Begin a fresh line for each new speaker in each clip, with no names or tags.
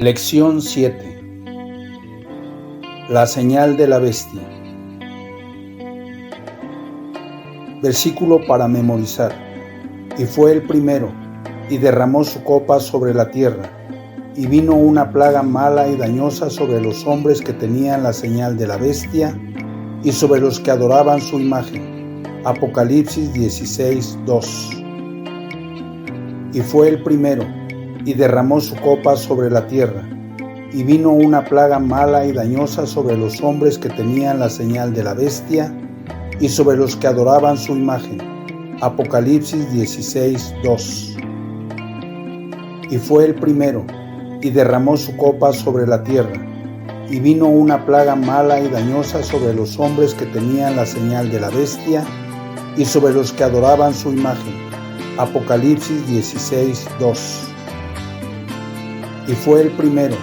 Lección 7. La señal de la bestia. Versículo para memorizar. Y fue el primero, y derramó su copa sobre la tierra, y vino una plaga mala y dañosa sobre los hombres que tenían la señal de la bestia, y sobre los que adoraban su imagen. Apocalipsis 16:2. Y fue el primero, y derramó su copa sobre la tierra, y vino una plaga mala y dañosa sobre los hombres que tenían la señal de la bestia, y sobre los que adoraban su imagen. Apocalipsis 16:2. Y fue el primero, y derramó su copa sobre la tierra, y vino una plaga mala y dañosa sobre los hombres que tenían la señal de la bestia, y sobre los que adoraban su imagen. Apocalipsis 16:2. Y fue el primero,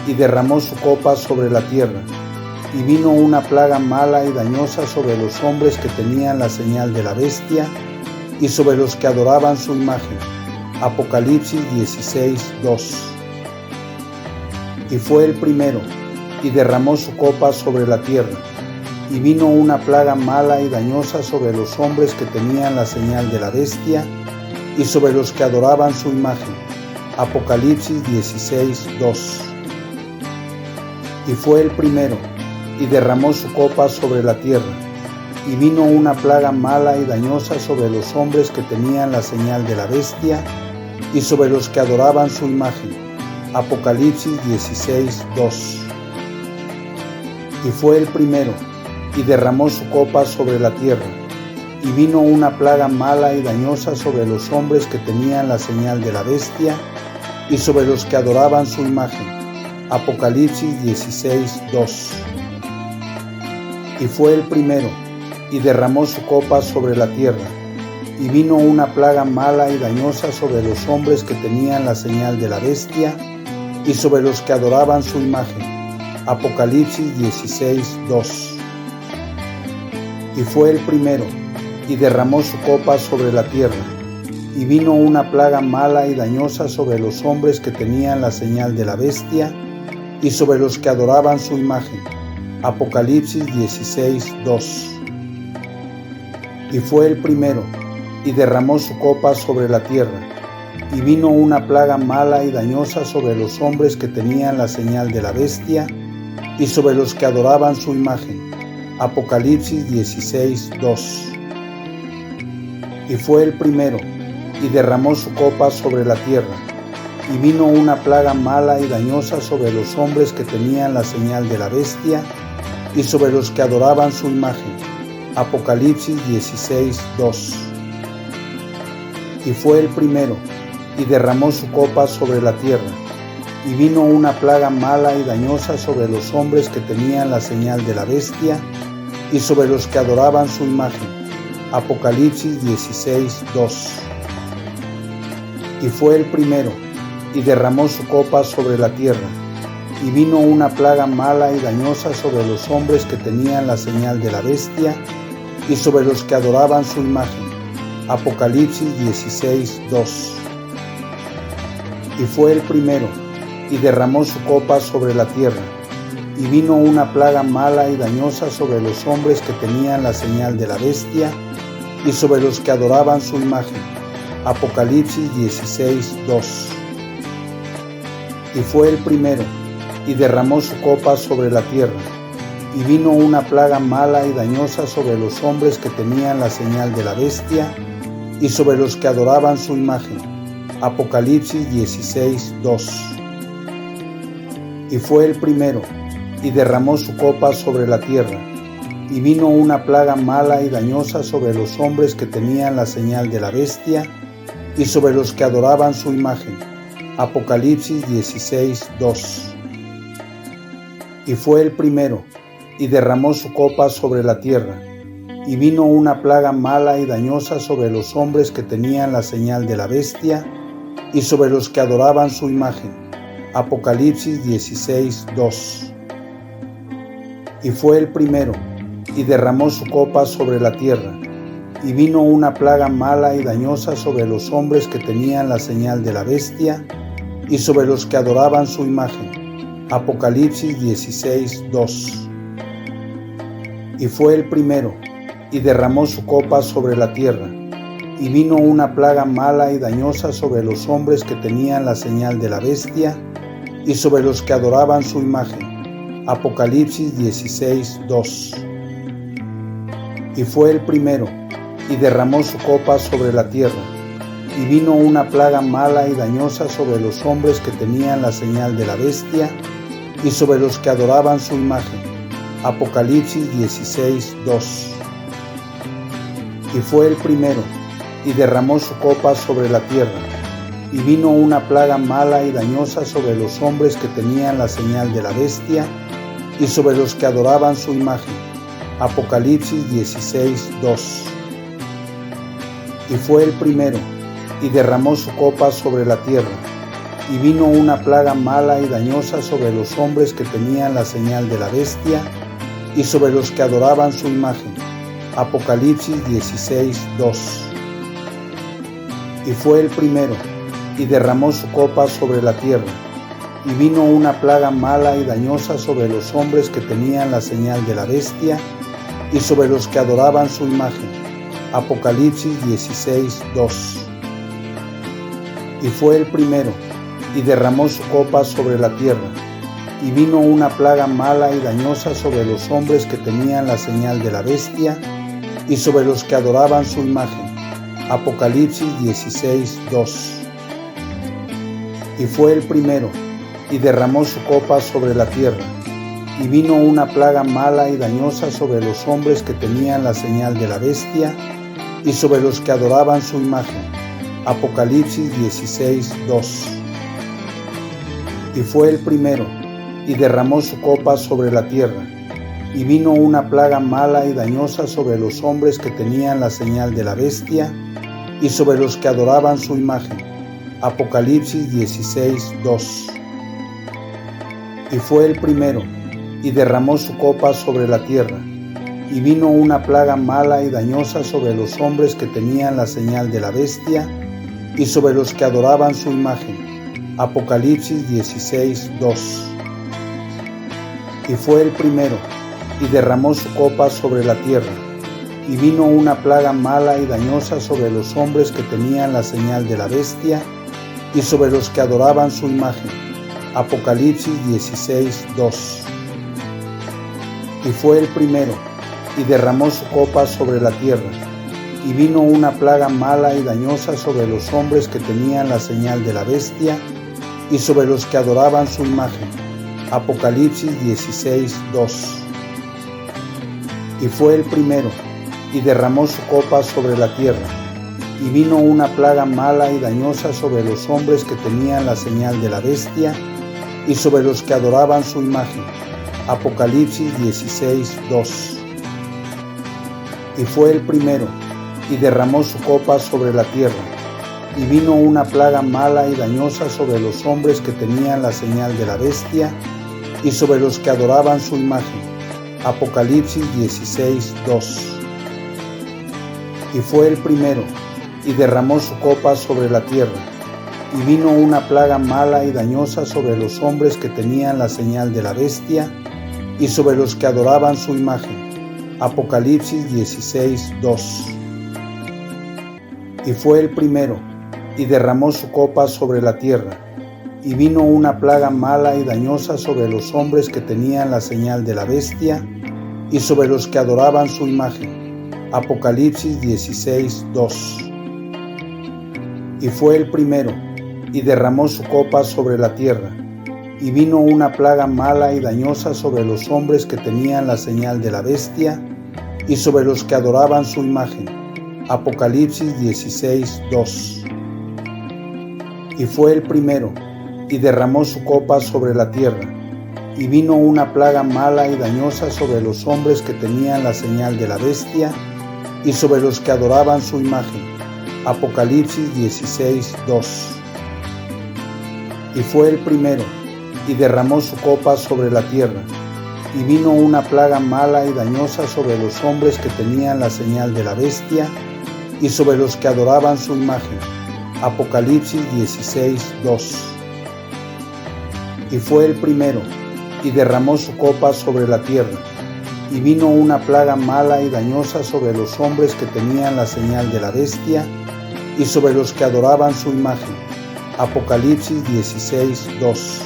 y derramó su copa sobre la tierra, y vino una plaga mala y dañosa sobre los hombres que tenían la señal de la bestia, y sobre los que adoraban su imagen. Apocalipsis 16:2. Y fue el primero, y derramó su copa sobre la tierra, y vino una plaga mala y dañosa sobre los hombres que tenían la señal de la bestia, y sobre los que adoraban su imagen. Apocalipsis 16:2. Y fue el primero, y derramó su copa sobre la tierra, y vino una plaga mala y dañosa sobre los hombres que tenían la señal de la bestia, y sobre los que adoraban su imagen. Apocalipsis 16:2. Y fue el primero, y derramó su copa sobre la tierra, y vino una plaga mala y dañosa sobre los hombres que tenían la señal de la bestia, y sobre los que adoraban su imagen. Apocalipsis 16:2. Y fue el primero, y derramó su copa sobre la tierra, y vino una plaga mala y dañosa sobre los hombres que tenían la señal de la bestia, y sobre los que adoraban su imagen. Apocalipsis 16:2. Y fue el primero, y derramó su copa sobre la tierra, y vino una plaga mala y dañosa sobre los hombres que tenían la señal de la bestia, y sobre los que adoraban su imagen. Apocalipsis 16:2. Y fue el primero, y derramó su copa sobre la tierra, y vino una plaga mala y dañosa sobre los hombres que tenían la señal de la bestia, y sobre los que adoraban su imagen. Apocalipsis 16:2. Y fue el primero, y derramó su copa sobre la tierra, y vino una plaga mala y dañosa sobre los hombres que tenían la señal de la bestia, y sobre los que adoraban su imagen. Apocalipsis 16:2. Y fue el primero, y derramó su copa sobre la tierra, y vino una plaga mala y dañosa sobre los hombres que tenían la señal de la bestia, y sobre los que adoraban su imagen. Apocalipsis 16:2. Y fue el primero, y derramó su copa sobre la tierra, y vino una plaga mala y dañosa sobre los hombres que tenían la señal de la bestia, y sobre los que adoraban su imagen. Apocalipsis 16:2. Y fue el primero, y derramó su copa sobre la tierra, y vino una plaga mala y dañosa sobre los hombres que tenían la señal de la bestia, y sobre los que adoraban su imagen. Apocalipsis 16:2. Y fue el primero, y derramó su copa sobre la tierra, y vino una plaga mala y dañosa sobre los hombres que tenían la señal de la bestia, y sobre los que adoraban su imagen. Apocalipsis 16:2. Y fue el primero, y derramó su copa sobre la tierra, y vino una plaga mala y dañosa sobre los hombres que tenían la señal de la bestia, y sobre los que adoraban su imagen. Apocalipsis 16:2. Y fue el primero, y derramó su copa sobre la tierra, y vino una plaga mala y dañosa sobre los hombres que tenían la señal de la bestia, y sobre los que adoraban su imagen. Apocalipsis 16:2. Y fue el primero, y derramó su copa sobre la tierra, y vino una plaga mala y dañosa sobre los hombres que tenían la señal de la bestia, y sobre los que adoraban su imagen. Apocalipsis 16:2. Y fue el primero, y derramó su copa sobre la tierra, y vino una plaga mala y dañosa sobre los hombres que tenían la señal de la bestia, y sobre los que adoraban su imagen. Apocalipsis 16:2. Y fue el primero, y derramó su copa sobre la tierra, y vino una plaga mala y dañosa sobre los hombres que tenían la señal de la bestia, y sobre los que adoraban su imagen. Apocalipsis 16:2. Y fue el primero, y derramó su copa sobre la tierra, y vino una plaga mala y dañosa sobre los hombres que tenían la señal de la bestia, y sobre los que adoraban su imagen. Apocalipsis 16:2. Y fue el primero, y derramó su copa sobre la tierra, y vino una plaga mala y dañosa sobre los hombres que tenían la señal de la bestia, y sobre los que adoraban su imagen. Apocalipsis 16:2. Y fue el primero, y derramó su copa sobre la tierra, y vino una plaga mala y dañosa sobre los hombres que tenían la señal de la bestia, y sobre los que adoraban su imagen. Apocalipsis 16:2. Y fue el primero, y derramó su copa sobre la tierra, y vino una plaga mala y dañosa sobre los hombres que tenían la señal de la bestia, y sobre los que adoraban su imagen. Apocalipsis 16:2. Y fue el primero, y derramó su copa sobre la tierra, y vino una plaga mala y dañosa sobre los hombres que tenían la señal de la bestia, y sobre los que adoraban su imagen. Apocalipsis 16:2. Y fue el primero, y derramó su copa sobre la tierra, y vino una plaga mala y dañosa sobre los hombres que tenían la señal de la bestia, y sobre los que adoraban su imagen. Apocalipsis 16:2. Y fue el primero, y derramó su copa sobre la tierra, y vino una plaga mala y dañosa sobre los hombres que tenían la señal de la bestia, y sobre los que adoraban su imagen. Apocalipsis 16:2. Y fue el primero, y derramó su copa sobre la tierra, y vino una plaga mala y dañosa sobre los hombres que tenían la señal de la bestia, y sobre los que adoraban su imagen. Apocalipsis 16:2. Y fue el primero, y derramó su copa sobre la tierra, y vino una plaga mala y dañosa sobre los hombres que tenían la señal de la bestia, y sobre los que adoraban su imagen. Apocalipsis 16:2. Y fue el primero, y derramó su copa sobre la tierra, y vino una plaga mala y dañosa sobre los hombres que tenían la señal de la bestia, y sobre los que adoraban su imagen. Apocalipsis 16:2. Y fue el primero, y derramó su copa sobre la tierra, y vino una plaga mala y dañosa sobre los hombres que tenían la señal de la bestia, y sobre los que adoraban su imagen. Apocalipsis 16:2. Y fue el primero, y derramó su copa sobre la tierra, y vino una plaga mala y dañosa sobre los hombres que tenían la señal de la bestia, y sobre los que adoraban su imagen. Apocalipsis 16:2. Y fue el primero, y derramó su copa sobre la tierra, y vino una plaga mala y dañosa sobre los hombres que tenían la señal de la bestia, y sobre los que adoraban su imagen. Apocalipsis 16:2. Y fue el primero, y derramó su copa sobre la tierra, y vino una plaga mala y dañosa sobre los hombres que tenían la señal de la bestia, y sobre los que adoraban su imagen. Apocalipsis 16:2. Y fue el primero, y derramó su copa sobre la tierra, y vino una plaga mala y dañosa sobre los hombres que tenían la señal de la bestia, y sobre los que adoraban su imagen. Apocalipsis 16:2. Y fue el primero, y derramó su copa sobre la tierra, y vino una plaga mala y dañosa sobre los hombres que tenían la señal de la bestia, y sobre los que adoraban su imagen. Apocalipsis 16:2. Y fue el primero, y derramó su copa sobre la tierra. Y vino una plaga mala y dañosa sobre los hombres que tenían la señal de la bestia y sobre los que adoraban su imagen. Apocalipsis 16:2.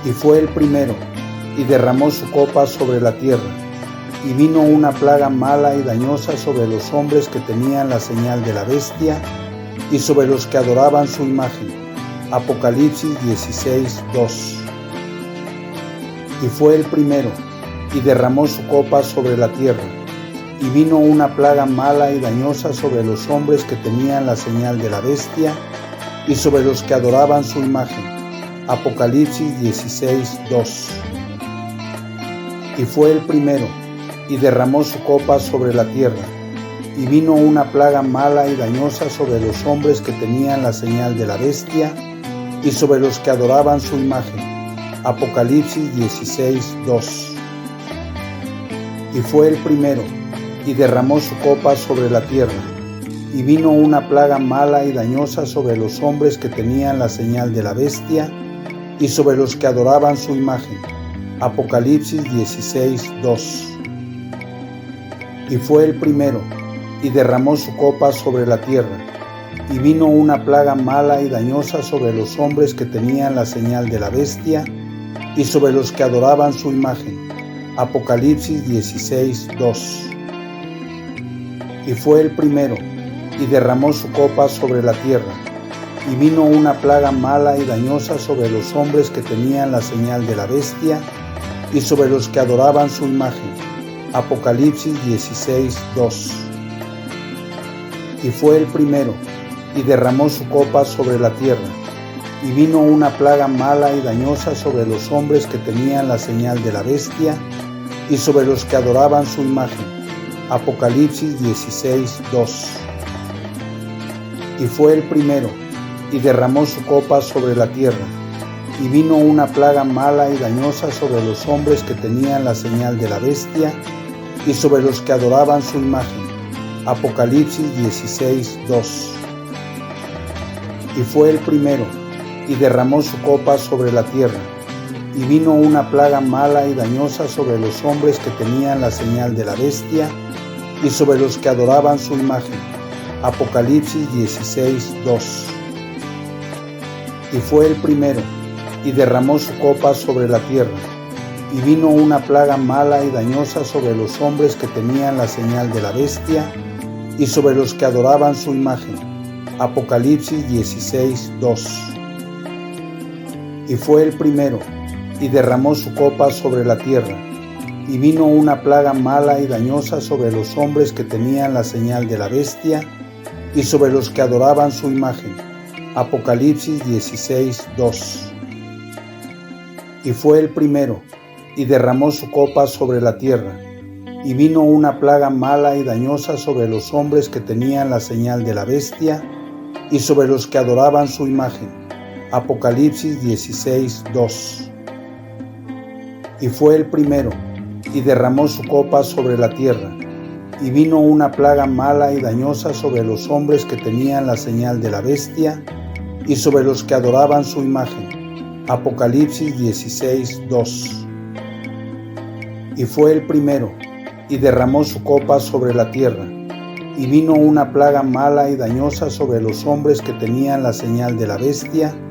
Y fue el primero, y derramó su copa sobre la tierra. Y vino una plaga mala y dañosa sobre los hombres que tenían la señal de la bestia y sobre los que adoraban su imagen. Apocalipsis 16:2. Y fue el primero, y derramó su copa sobre la tierra. Y vino una plaga mala y dañosa sobre los hombres que tenían la señal de la bestia y sobre los que adoraban su imagen. Apocalipsis 16:2. Y fue el primero, y derramó su copa sobre la tierra. Y vino una plaga mala y dañosa sobre los hombres que tenían la señal de la bestia y sobre los que adoraban su imagen. Apocalipsis 16:2. Y fue el primero, y derramó su copa sobre la tierra. Y vino una plaga mala y dañosa sobre los hombres que tenían la señal de la bestia y sobre los que adoraban su imagen. Apocalipsis 16:2. Y fue el primero, y derramó su copa sobre la tierra. Y vino una plaga mala y dañosa sobre los hombres que tenían la señal de la bestia y sobre los que adoraban su imagen. Apocalipsis 16:2. Y fue el primero, y derramó su copa sobre la tierra. Y vino una plaga mala y dañosa sobre los hombres que tenían la señal de la bestia y sobre los que adoraban su imagen. Apocalipsis 16:2. Y fue el primero, y derramó su copa sobre la tierra. Y vino una plaga mala y dañosa sobre los hombres que tenían la señal de la bestia y sobre los que adoraban su imagen. Apocalipsis 16:2. Y fue el primero, y derramó su copa sobre la tierra. Y vino una plaga mala y dañosa sobre los hombres que tenían la señal de la bestia y sobre los que adoraban su imagen. Apocalipsis 16:2. Y fue el primero, y derramó su copa sobre la tierra. Y vino una plaga mala y dañosa sobre los hombres que tenían la señal de la bestia y sobre los que adoraban su imagen. Apocalipsis 16:2. Y fue el primero, y derramó su copa sobre la tierra. Y vino una plaga mala y dañosa sobre los hombres que tenían la señal de la bestia y sobre los que adoraban su imagen. Apocalipsis 16:2. Y fue el primero, y derramó su copa sobre la tierra. Y vino una plaga mala y dañosa sobre los hombres que tenían la señal de la bestia y sobre los que adoraban su imagen. Apocalipsis 16:2. Y fue el primero, y derramó su copa sobre la tierra. Y vino una plaga mala y dañosa sobre los hombres que tenían la señal de la bestia y sobre los que adoraban su imagen. Apocalipsis 16:2. Y fue el primero, y derramó su copa sobre la tierra. Y vino una plaga mala y dañosa sobre los hombres que tenían la señal de la bestia y sobre los que adoraban su imagen. Apocalipsis 16:2. Y fue el primero, y derramó su copa sobre la tierra. Y vino una plaga mala y dañosa sobre los hombres que tenían la señal de la bestia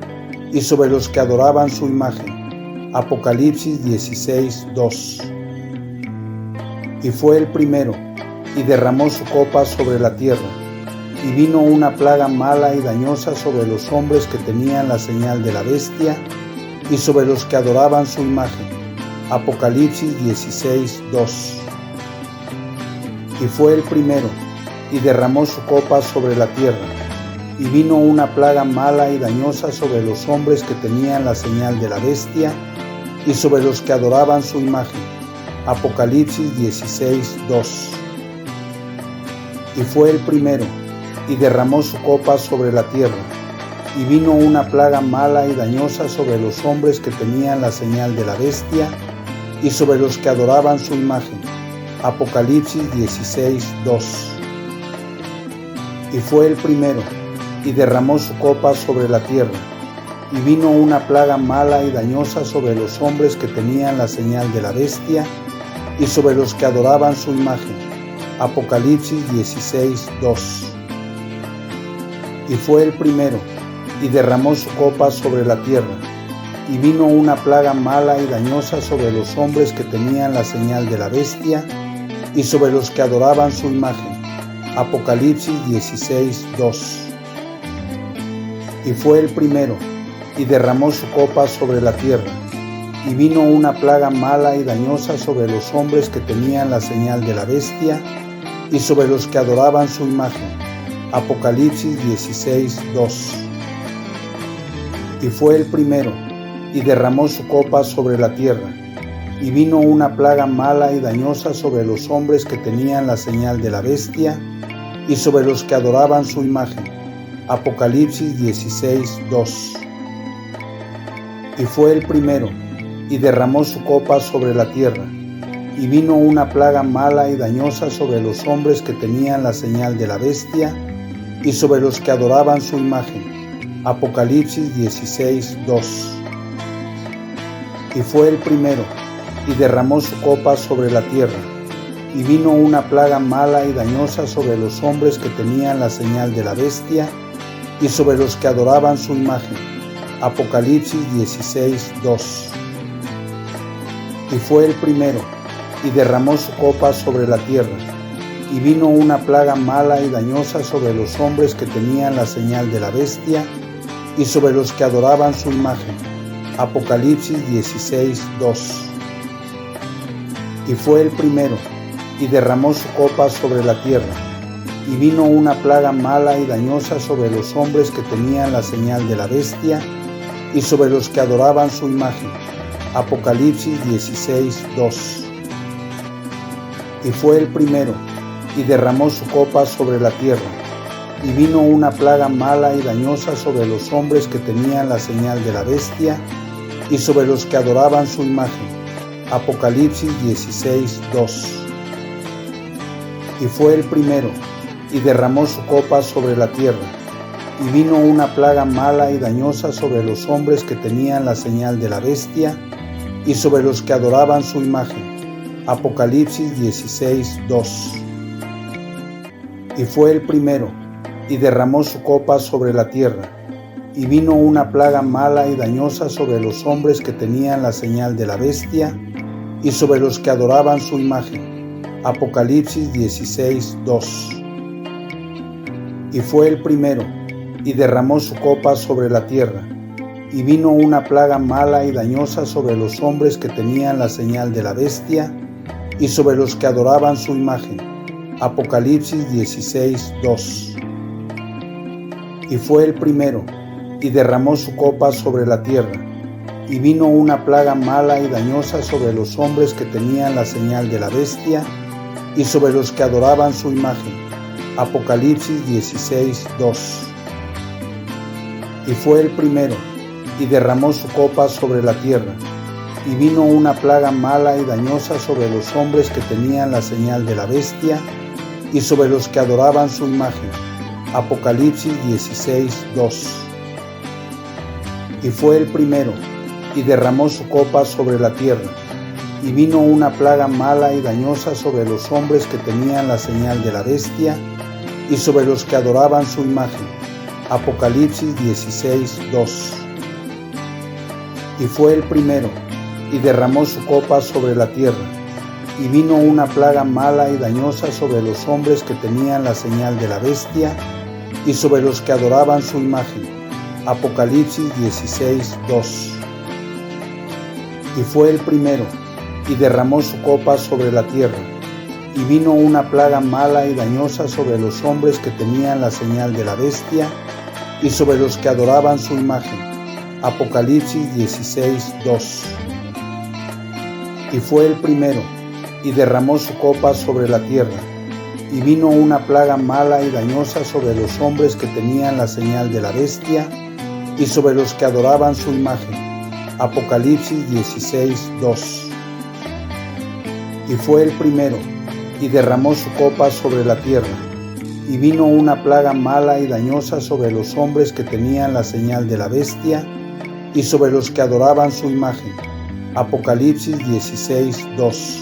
y sobre los que adoraban su imagen. Apocalipsis 16:2. Y fue el primero, y derramó su copa sobre la tierra. Y vino una plaga mala y dañosa sobre los hombres que tenían la señal de la bestia y sobre los que adoraban su imagen. Apocalipsis 16:2. Y fue el primero, y derramó su copa sobre la tierra. Y vino una plaga mala y dañosa sobre los hombres que tenían la señal de la bestia y sobre los que adoraban su imagen. Apocalipsis 16:2. Y fue el primero, y derramó su copa sobre la tierra. Y vino una plaga mala y dañosa sobre los hombres que tenían la señal de la bestia y sobre los que adoraban su imagen. Apocalipsis 16:2. Y fue el primero, y derramó su copa sobre la tierra. Y vino una plaga mala y dañosa sobre los hombres que tenían la señal de la bestia y sobre los que adoraban su imagen. Apocalipsis 16:2. Y fue el primero, y derramó su copa sobre la tierra. Y vino una plaga mala y dañosa sobre los hombres que tenían la señal de la bestia y sobre los que adoraban su imagen. Apocalipsis 16:2. Y fue el primero, y derramó su copa sobre la tierra. Y vino una plaga mala y dañosa sobre los hombres que tenían la señal de la bestia y sobre los que adoraban su imagen. Apocalipsis 16:2. Y fue el primero, y derramó su copa sobre la tierra. Y vino una plaga mala y dañosa sobre los hombres que tenían la señal de la bestia y sobre los que adoraban su imagen. Apocalipsis 16:2. Y fue el primero, y derramó su copa sobre la tierra. Y vino una plaga mala y dañosa sobre los hombres que tenían la señal de la bestia y sobre los que adoraban su imagen. Apocalipsis 16:2. Y fue el primero, y derramó su copa sobre la tierra. Y vino una plaga mala y dañosa sobre los hombres que tenían la señal de la bestia y sobre los que adoraban su imagen. Apocalipsis 16:2. Y fue el primero, y derramó su copa sobre la tierra. Y vino una plaga mala y dañosa sobre los hombres que tenían la señal de la bestia y sobre los que adoraban su imagen. Apocalipsis 16:2. Y fue el primero, y derramó su copa sobre la tierra. Y vino una plaga mala y dañosa sobre los hombres que tenían la señal de la bestia y sobre los que adoraban su imagen. Apocalipsis 16:2. Y fue el primero, y derramó su copa sobre la tierra. Y vino una plaga mala y dañosa sobre los hombres que tenían la señal de la bestia y sobre los que adoraban su imagen. Apocalipsis 16:2. Y fue el primero, y derramó su copa sobre la tierra. Y vino una plaga mala y dañosa sobre los hombres que tenían la señal de la bestia y sobre los que adoraban su imagen. Apocalipsis 16:2. Y fue el primero, y derramó su copa sobre la tierra. Y vino una plaga mala y dañosa sobre los hombres que tenían la señal de la bestia y sobre los que adoraban su imagen. Apocalipsis 16:2. Y fue el primero, y derramó su copa sobre la tierra. Y vino una plaga mala y dañosa sobre los hombres que tenían la señal de la bestia y sobre los que adoraban su imagen. Apocalipsis 16:2. Y fue el primero, y derramó su copa sobre la tierra. Y vino una plaga mala y dañosa sobre los hombres que tenían la señal de la bestia y sobre los que adoraban su imagen. Apocalipsis 16:2. Y fue el primero, y derramó su copa sobre la tierra. Y vino una plaga mala y dañosa sobre los hombres que tenían la señal de la bestia y sobre los que adoraban su imagen. Apocalipsis 16:2. Y fue el primero, y derramó su copa sobre la tierra. Y vino una plaga mala y dañosa sobre los hombres que tenían la señal de la bestia y sobre los que adoraban su imagen. Apocalipsis 16:2. Y fue el primero, y derramó su copa sobre la tierra. Y vino una plaga mala y dañosa sobre los hombres que tenían la señal de la bestia y sobre los que adoraban su imagen. Apocalipsis 16:2. Y fue el primero, y derramó su copa sobre la tierra. Y vino una plaga mala y dañosa sobre los hombres que tenían la señal de la bestia y sobre los que adoraban su imagen. Apocalipsis 16:2. Y fue el primero, y derramó su copa sobre la tierra. Y vino una plaga mala y dañosa sobre los hombres que tenían la señal de la bestia y sobre los que adoraban su imagen. Apocalipsis 16:2. Y fue el primero, y derramó su copa sobre la tierra. Y vino una plaga mala y dañosa sobre los hombres que tenían la señal de la bestia y sobre los que adoraban su imagen. Apocalipsis 16:2.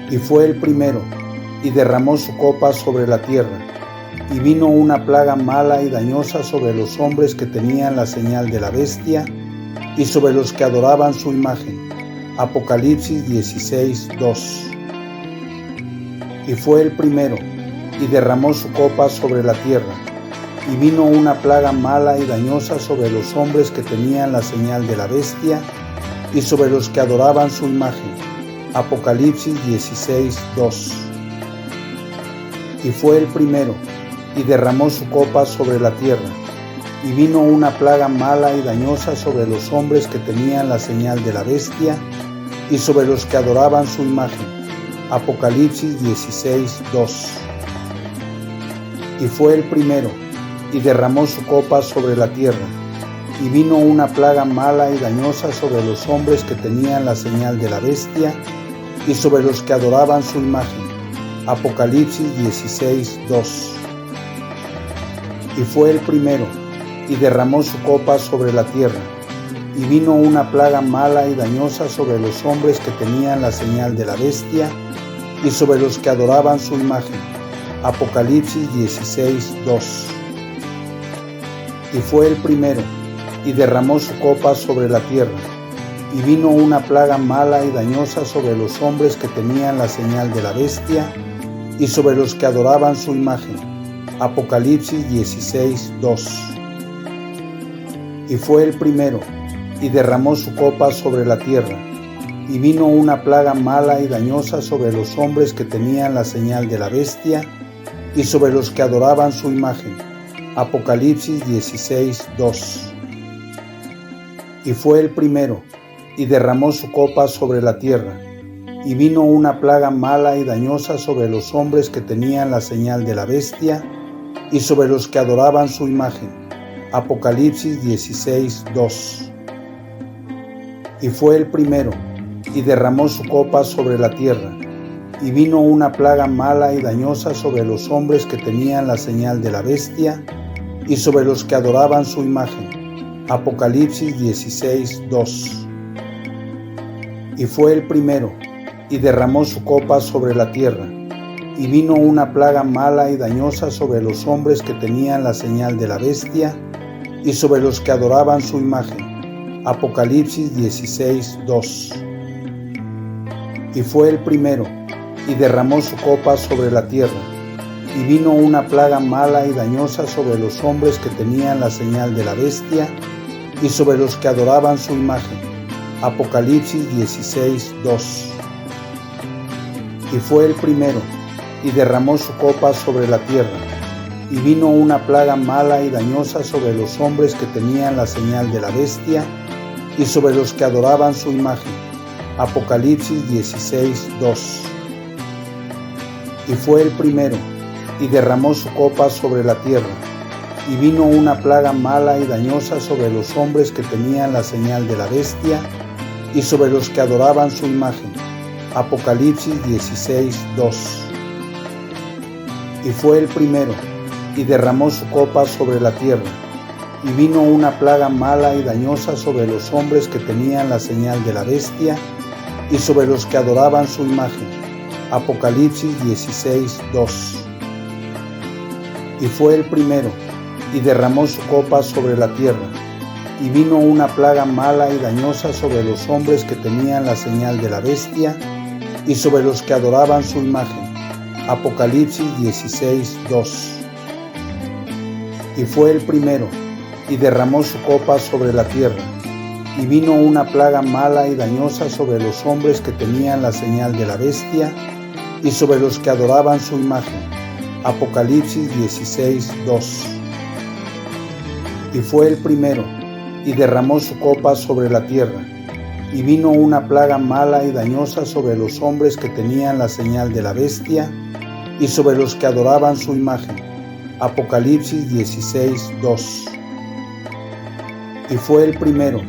Y fue el primero, y derramó su copa sobre la tierra, y vino una plaga mala y dañosa sobre los hombres que tenían la señal de la bestia, y sobre los que adoraban su imagen. Apocalipsis 16:2. Y fue el primero, y derramó su copa sobre la tierra, y vino una plaga mala y dañosa sobre los hombres que tenían la señal de la bestia, y sobre los que adoraban su imagen. Apocalipsis 16:2. Y fue el primero, y derramó su copa sobre la tierra, y vino una plaga mala y dañosa sobre los hombres que tenían la señal de la bestia, y sobre los que adoraban su imagen. Apocalipsis 16:2. Y fue el primero, y derramó su copa sobre la tierra, y vino una plaga mala y dañosa sobre los hombres que tenían la señal de la bestia, y sobre los que adoraban su imagen. Apocalipsis 16:2. Y fue el primero, y derramó su copa sobre la tierra, y vino una plaga mala y dañosa sobre los hombres que tenían la señal de la bestia, y sobre los que adoraban su imagen. Apocalipsis 16:2. Y fue el primero, y derramó su copa sobre la tierra, y vino una plaga mala y dañosa sobre los hombres que tenían la señal de la bestia, y sobre los que adoraban su imagen. Apocalipsis 16:2. Y fue el primero, y derramó su copa sobre la tierra, y vino una plaga mala y dañosa sobre los hombres que tenían la señal de la bestia, y sobre los que adoraban su imagen. Apocalipsis 16:2. Y fue el primero, y derramó su copa sobre la tierra, y vino una plaga mala y dañosa sobre los hombres que tenían la señal de la bestia, y sobre los que adoraban su imagen. Apocalipsis 16:2. Y fue el primero, y derramó su copa sobre la tierra, y vino una plaga mala y dañosa sobre los hombres que tenían la señal de la bestia, y sobre los que adoraban su imagen. Apocalipsis 16:2. Y fue el primero, y derramó su copa sobre la tierra, y vino una plaga mala y dañosa sobre los hombres que tenían la señal de la bestia, y sobre los que adoraban su imagen. Apocalipsis 16:2. Y fue el primero, y derramó su copa sobre la tierra, y vino una plaga mala y dañosa sobre los hombres que tenían la señal de la bestia, y sobre los que adoraban su imagen. Apocalipsis 16:2. Y fue el primero, y derramó su copa sobre la tierra, y vino una plaga mala y dañosa sobre los hombres que tenían la señal de la bestia, y sobre los que adoraban su imagen. Apocalipsis 16:2. Y fue el primero, y derramó su copa sobre la tierra, y vino una plaga mala y dañosa sobre los hombres que tenían la señal de la bestia, y sobre los que adoraban su imagen. Apocalipsis 16:2. Y fue el primero, y derramó su copa sobre la tierra, y vino una plaga mala y dañosa sobre los hombres que tenían la señal de la bestia, y sobre los que adoraban su imagen. Apocalipsis 16:2. Y fue el primero, y derramó su copa sobre la tierra, y vino una plaga mala y dañosa sobre los hombres que tenían la señal de la bestia, y sobre los que adoraban su imagen. Apocalipsis 16:2. Y fue el primero, y derramó su copa sobre la tierra, y vino una plaga mala y dañosa sobre los hombres que tenían la señal de la bestia, y sobre los que adoraban su imagen. Apocalipsis 16:2. Y fue el primero, y derramó su copa sobre la tierra, y vino una plaga mala y dañosa sobre los hombres que tenían la señal de la bestia, y sobre los que adoraban su imagen. Apocalipsis 16:2. Y fue el primero,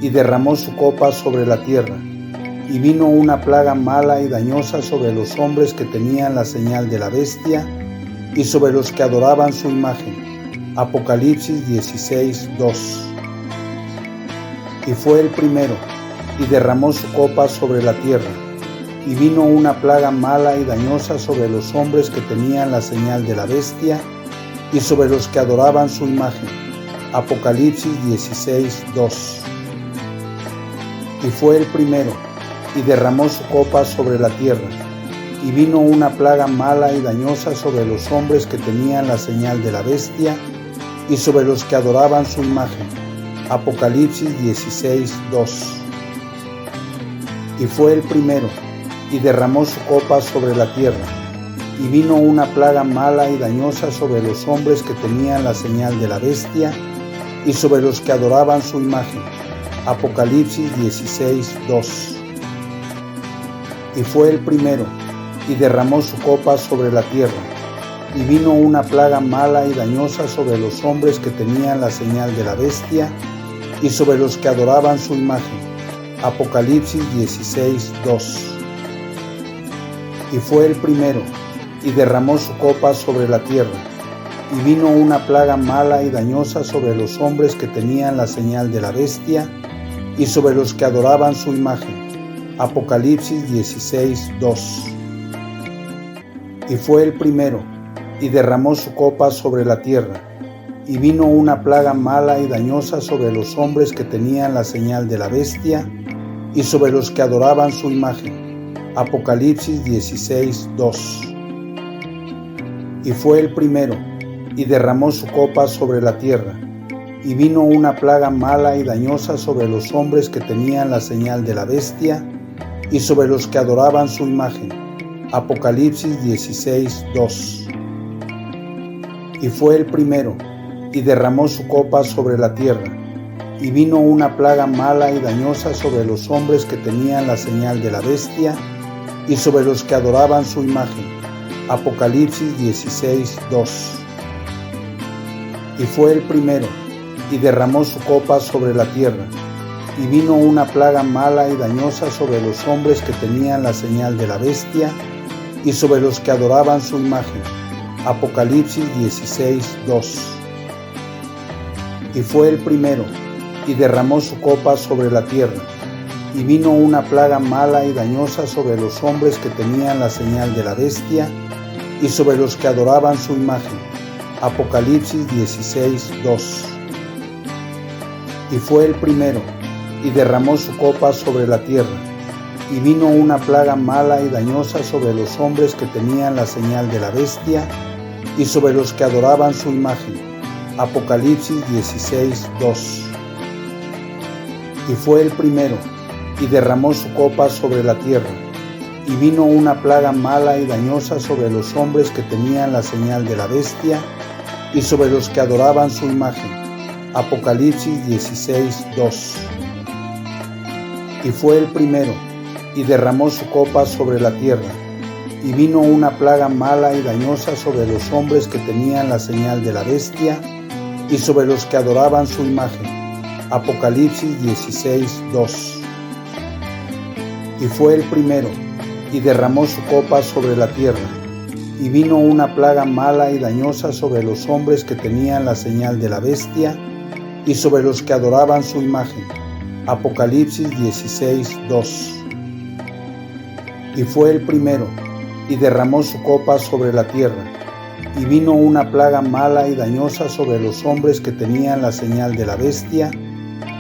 y derramó su copa sobre la tierra, y vino una plaga mala y dañosa sobre los hombres que tenían la señal de la bestia, y sobre los que adoraban su imagen. Apocalipsis 16:2. y fue el primero, y derramó su copa sobre la tierra. Y vino una plaga mala y dañosa sobre los hombres que tenían la señal de la bestia y sobre los que adoraban su imagen. Apocalipsis 16:2. Y fue el primero, y derramó su copa sobre la tierra. Y vino una plaga mala y dañosa sobre los hombres que tenían la señal de la bestia y sobre los que adoraban su imagen. Apocalipsis 16:2. Y fue el primero, y derramó su copa sobre la tierra. Y vino una plaga mala y dañosa sobre los hombres que tenían la señal de la bestia y sobre los que adoraban su imagen. Apocalipsis 16:2. Y fue el primero, y derramó su copa sobre la tierra. Y vino una plaga mala y dañosa sobre los hombres que tenían la señal de la bestia y sobre los que adoraban su imagen. Apocalipsis 16:2. Y fue el primero, y derramó su copa sobre la tierra. Y vino una plaga mala y dañosa sobre los hombres que tenían la señal de la bestia y sobre los que adoraban su imagen. Apocalipsis 16:2. Y fue el primero, y derramó su copa sobre la tierra. Y vino una plaga mala y dañosa sobre los hombres que tenían la señal de la bestia y sobre los que adoraban su imagen. Apocalipsis 16:2. Y fue el primero, y derramó su copa sobre la tierra. Y vino una plaga mala y dañosa sobre los hombres que tenían la señal de la bestia y sobre los que adoraban su imagen. Apocalipsis 16:2. Y fue el primero, y derramó su copa sobre la tierra. Y vino una plaga mala y dañosa sobre los hombres que tenían la señal de la bestia y sobre los que adoraban su imagen. Apocalipsis 16:2. Y fue el primero, y derramó su copa sobre la tierra. Y vino una plaga mala y dañosa sobre los hombres que tenían la señal de la bestia y sobre los que adoraban su imagen. Apocalipsis 16:2. Y fue el primero, y derramó su copa sobre la tierra. Y vino una plaga mala y dañosa sobre los hombres que tenían la señal de la bestia y sobre los que adoraban su imagen. Apocalipsis 16:2. Y fue el primero, y derramó su copa sobre la tierra. Y vino una plaga mala y dañosa sobre los hombres que tenían la señal de la bestia y sobre los que adoraban su imagen. Apocalipsis 16:2. Y fue el primero, y derramó su copa sobre la tierra. Y vino una plaga mala y dañosa sobre los hombres que tenían la señal de la bestia y sobre los que adoraban su imagen. Apocalipsis 16:2. Y fue el primero, y derramó su copa sobre la tierra. Y vino una plaga mala y dañosa sobre los hombres que tenían la señal de la bestia y sobre los que adoraban su imagen. Apocalipsis 16:2. Y fue el primero, y derramó su copa sobre la tierra. Y vino una plaga mala y dañosa sobre los hombres que tenían la señal de la bestia y sobre los que adoraban su imagen. Apocalipsis 16:2. Y fue el primero, y derramó su copa sobre la tierra. Y vino una plaga mala y dañosa sobre los hombres que tenían la señal de la bestia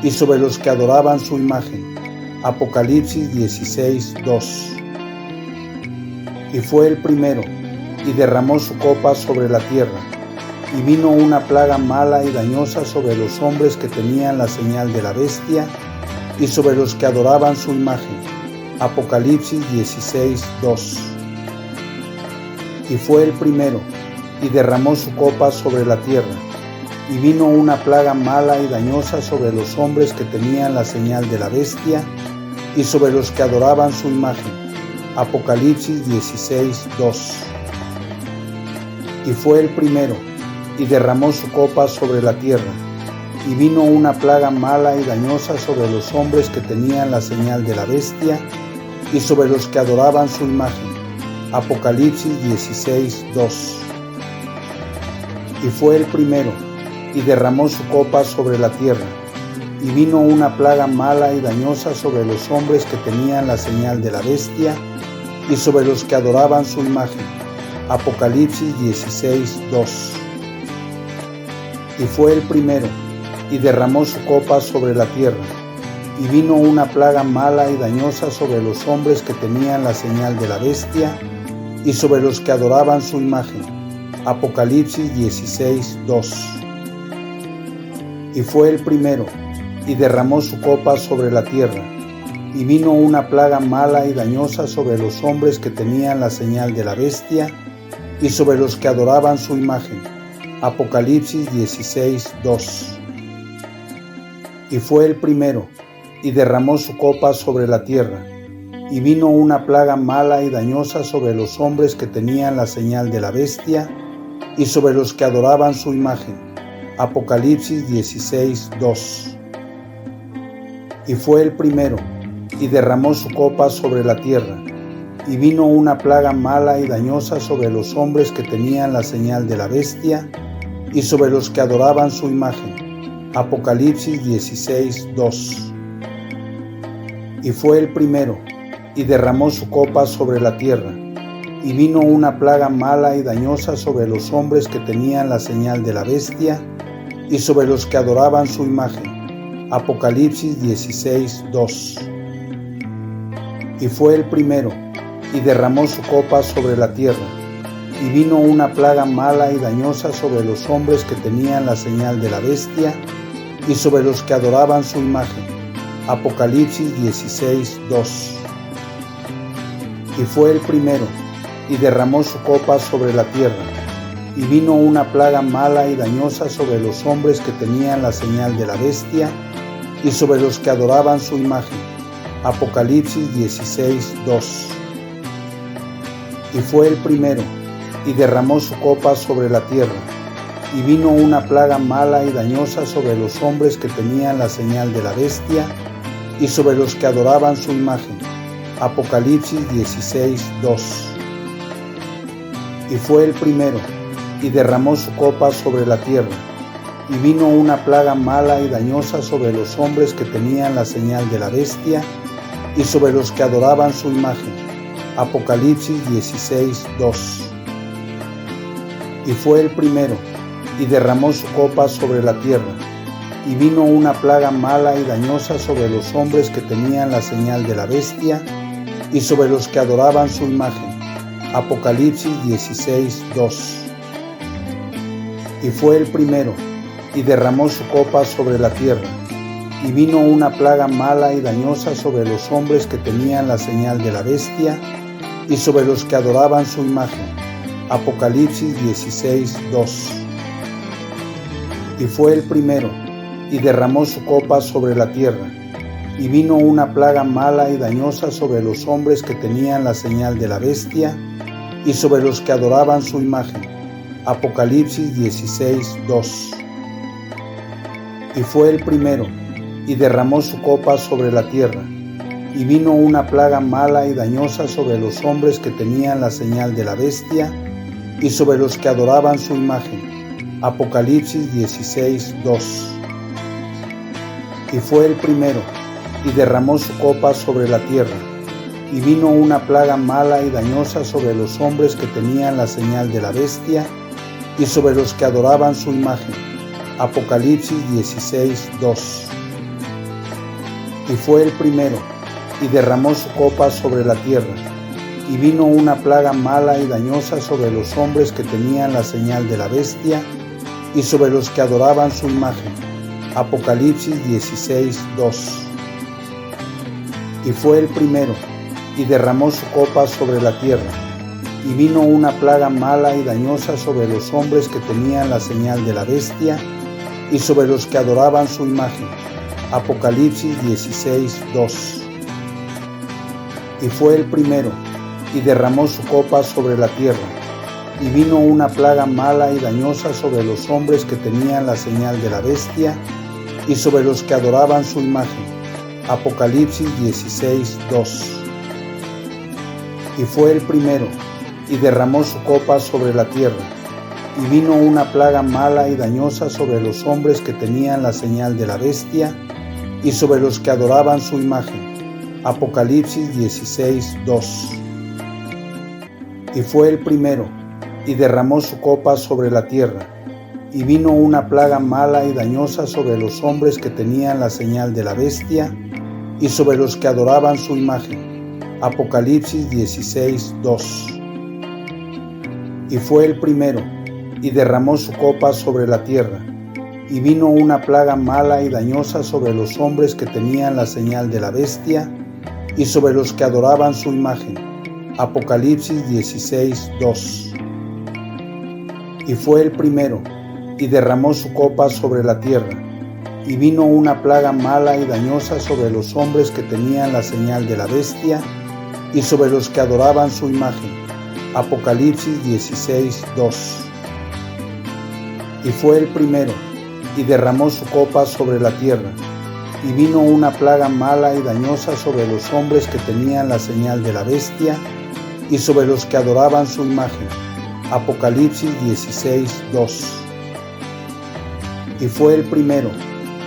y sobre los que adoraban su imagen. Apocalipsis 16:2. Y fue el primero, y derramó su copa sobre la tierra. Y vino una plaga mala y dañosa sobre los hombres que tenían la señal de la bestia y sobre los que adoraban su imagen. Apocalipsis 16:2. Y fue el primero, y derramó su copa sobre la tierra. Y vino una plaga mala y dañosa sobre los hombres que tenían la señal de la bestia y sobre los que adoraban su imagen. Apocalipsis 16:2. Y fue el primero, y derramó su copa sobre la tierra. Y vino una plaga mala y dañosa sobre los hombres que tenían la señal de la bestia y sobre los que adoraban su imagen. Apocalipsis 16:2. Y fue el primero, y derramó su copa sobre la tierra. Y vino una plaga mala y dañosa sobre los hombres que tenían la señal de la bestia y sobre los que adoraban su imagen. Apocalipsis 16:2. Y fue el primero, y derramó su copa sobre la tierra. Y vino una plaga mala y dañosa sobre los hombres que tenían la señal de la bestia y sobre los que adoraban su imagen. Apocalipsis 16:2. Y fue el primero, y derramó su copa sobre la tierra. Y vino una plaga mala y dañosa sobre los hombres que tenían la señal de la bestia y sobre los que adoraban su imagen. Apocalipsis 16:2. Y fue el primero, y derramó su copa sobre la tierra. Y vino una plaga mala y dañosa sobre los hombres que tenían la señal de la bestia y sobre los que adoraban su imagen. Apocalipsis 16:2. Y fue el primero, y derramó su copa sobre la tierra. Y vino una plaga mala y dañosa sobre los hombres que tenían la señal de la bestia y sobre los que adoraban su imagen. Apocalipsis 16:2. Y fue el primero, y derramó su copa sobre la tierra. Y vino una plaga mala y dañosa sobre los hombres que tenían la señal de la bestia y sobre los que adoraban su imagen. Apocalipsis 16:2. Y fue el primero, y derramó su copa sobre la tierra. Y vino una plaga mala y dañosa sobre los hombres que tenían la señal de la bestia y sobre los que adoraban su imagen. Apocalipsis 16:2. Y fue el primero, y derramó su copa sobre la tierra. Y vino una plaga mala y dañosa sobre los hombres que tenían la señal de la bestia y sobre los que adoraban su imagen. Apocalipsis 16:2. Y fue el primero, y derramó su copa sobre la tierra. Y vino una plaga mala y dañosa sobre los hombres que tenían la señal de la bestia y sobre los que adoraban su imagen. Apocalipsis 16:2. Y fue el primero, y derramó su copa sobre la tierra. Y vino una plaga mala y dañosa sobre los hombres que tenían la señal de la bestia y sobre los que adoraban su imagen. Apocalipsis 16:2. Y fue el primero, y derramó su copa sobre la tierra. Y vino una plaga mala y dañosa sobre los hombres que tenían la señal de la bestia y sobre los que adoraban su imagen. Apocalipsis 16:2. Y fue el primero, y derramó su copa sobre la tierra. Y vino una plaga mala y dañosa sobre los hombres que tenían la señal de la bestia y sobre los que adoraban su imagen. Apocalipsis 16:2. Y fue el primero, y derramó su copa sobre la tierra. Y vino una plaga mala y dañosa sobre los hombres que tenían la señal de la bestia y sobre los que adoraban su imagen. Apocalipsis 16:2. Y fue el primero, y derramó su copa sobre la tierra. Y vino una plaga mala y dañosa sobre los hombres que tenían la señal de la bestia y sobre los que adoraban su imagen. Apocalipsis 16:2. Y fue el primero, y derramó su copa sobre la tierra. Y vino una plaga mala y dañosa sobre los hombres que tenían la señal de la bestia y sobre los que adoraban su imagen. Apocalipsis 16:2. Y fue el primero, y derramó su copa sobre la tierra. Y vino una plaga mala y dañosa sobre los hombres que tenían la señal de la bestia y sobre los que adoraban su imagen. Apocalipsis 16:2. Y fue el primero, y derramó su copa sobre la tierra. Y vino una plaga mala y dañosa sobre los hombres que tenían la señal de la bestia y sobre los que adoraban su imagen. Apocalipsis 16:2. Y fue el primero, y derramó su copa sobre la tierra. Y vino una plaga mala y dañosa sobre los hombres que tenían la señal de la bestia y sobre los que adoraban su imagen. Apocalipsis 16:2. Y fue el primero, y derramó su copa sobre la tierra. Y vino una plaga mala y dañosa sobre los hombres que tenían la señal de la bestia y sobre los que adoraban su imagen. Apocalipsis 16, 2. Y fue el primero, y derramó su copa sobre la tierra, y vino una plaga mala y dañosa sobre los hombres que tenían la señal de la bestia, y sobre los que adoraban su imagen. Apocalipsis 16, 2. Y fue el primero, y derramó su copa sobre la tierra, y vino una plaga mala y dañosa sobre los hombres que tenían la señal de la bestia, y sobre los que adoraban su imagen. Apocalipsis 16, 2. Y fue el primero, y derramó su copa sobre la tierra, y vino una plaga mala y dañosa sobre los hombres que tenían la señal de la bestia, y sobre los que adoraban su imagen. Apocalipsis 16, 2. Y fue el primero, y derramó su copa sobre la tierra, y vino una plaga mala y dañosa sobre los hombres que tenían la señal de la bestia, y sobre los que adoraban su imagen. Apocalipsis 16, 2. Y fue el primero,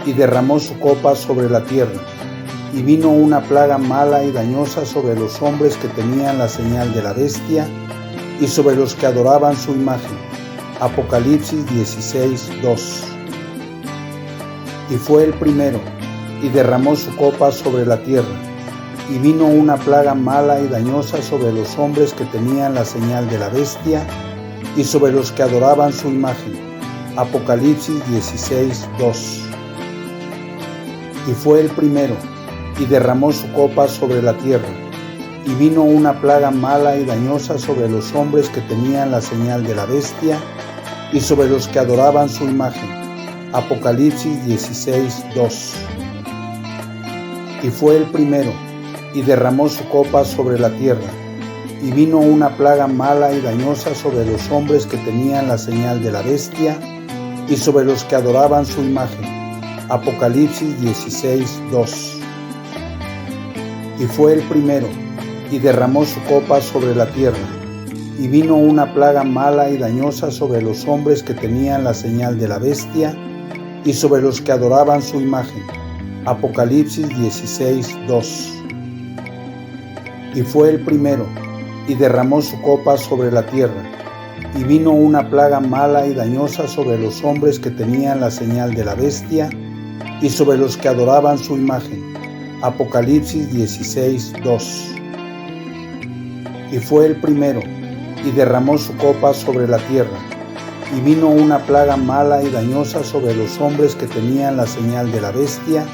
y derramó su copa sobre la tierra, y vino una plaga mala y dañosa sobre los hombres que tenían la señal de la bestia, y sobre los que adoraban su imagen. Apocalipsis 16, 2. Y fue el primero, y derramó su copa sobre la tierra, y vino una plaga mala y dañosa sobre los hombres que tenían la señal de la bestia, y sobre los que adoraban su imagen. Apocalipsis 16, 2. Y fue el primero, y derramó su copa sobre la tierra, y vino una plaga mala y dañosa sobre los hombres que tenían la señal de la bestia, y sobre los que adoraban su imagen. Apocalipsis 16, 2. Y fue el primero, y derramó su copa sobre la tierra, y vino una plaga mala y dañosa sobre los hombres que tenían la señal de la bestia, y sobre los que adoraban su imagen. Apocalipsis 16, 2. Y fue el primero, y derramó su copa sobre la tierra, y vino una plaga mala y dañosa sobre los hombres que tenían la señal de la bestia, y sobre los que adoraban su imagen. Apocalipsis 16, 2. Y fue el primero, y derramó su copa sobre la tierra, y vino una plaga mala y dañosa sobre los hombres que tenían la señal de la bestia, y sobre los que adoraban su imagen. Apocalipsis 16, 2. Y fue el primero, y derramó su copa sobre la tierra, y vino una plaga mala y dañosa sobre los hombres que tenían la señal de la bestia,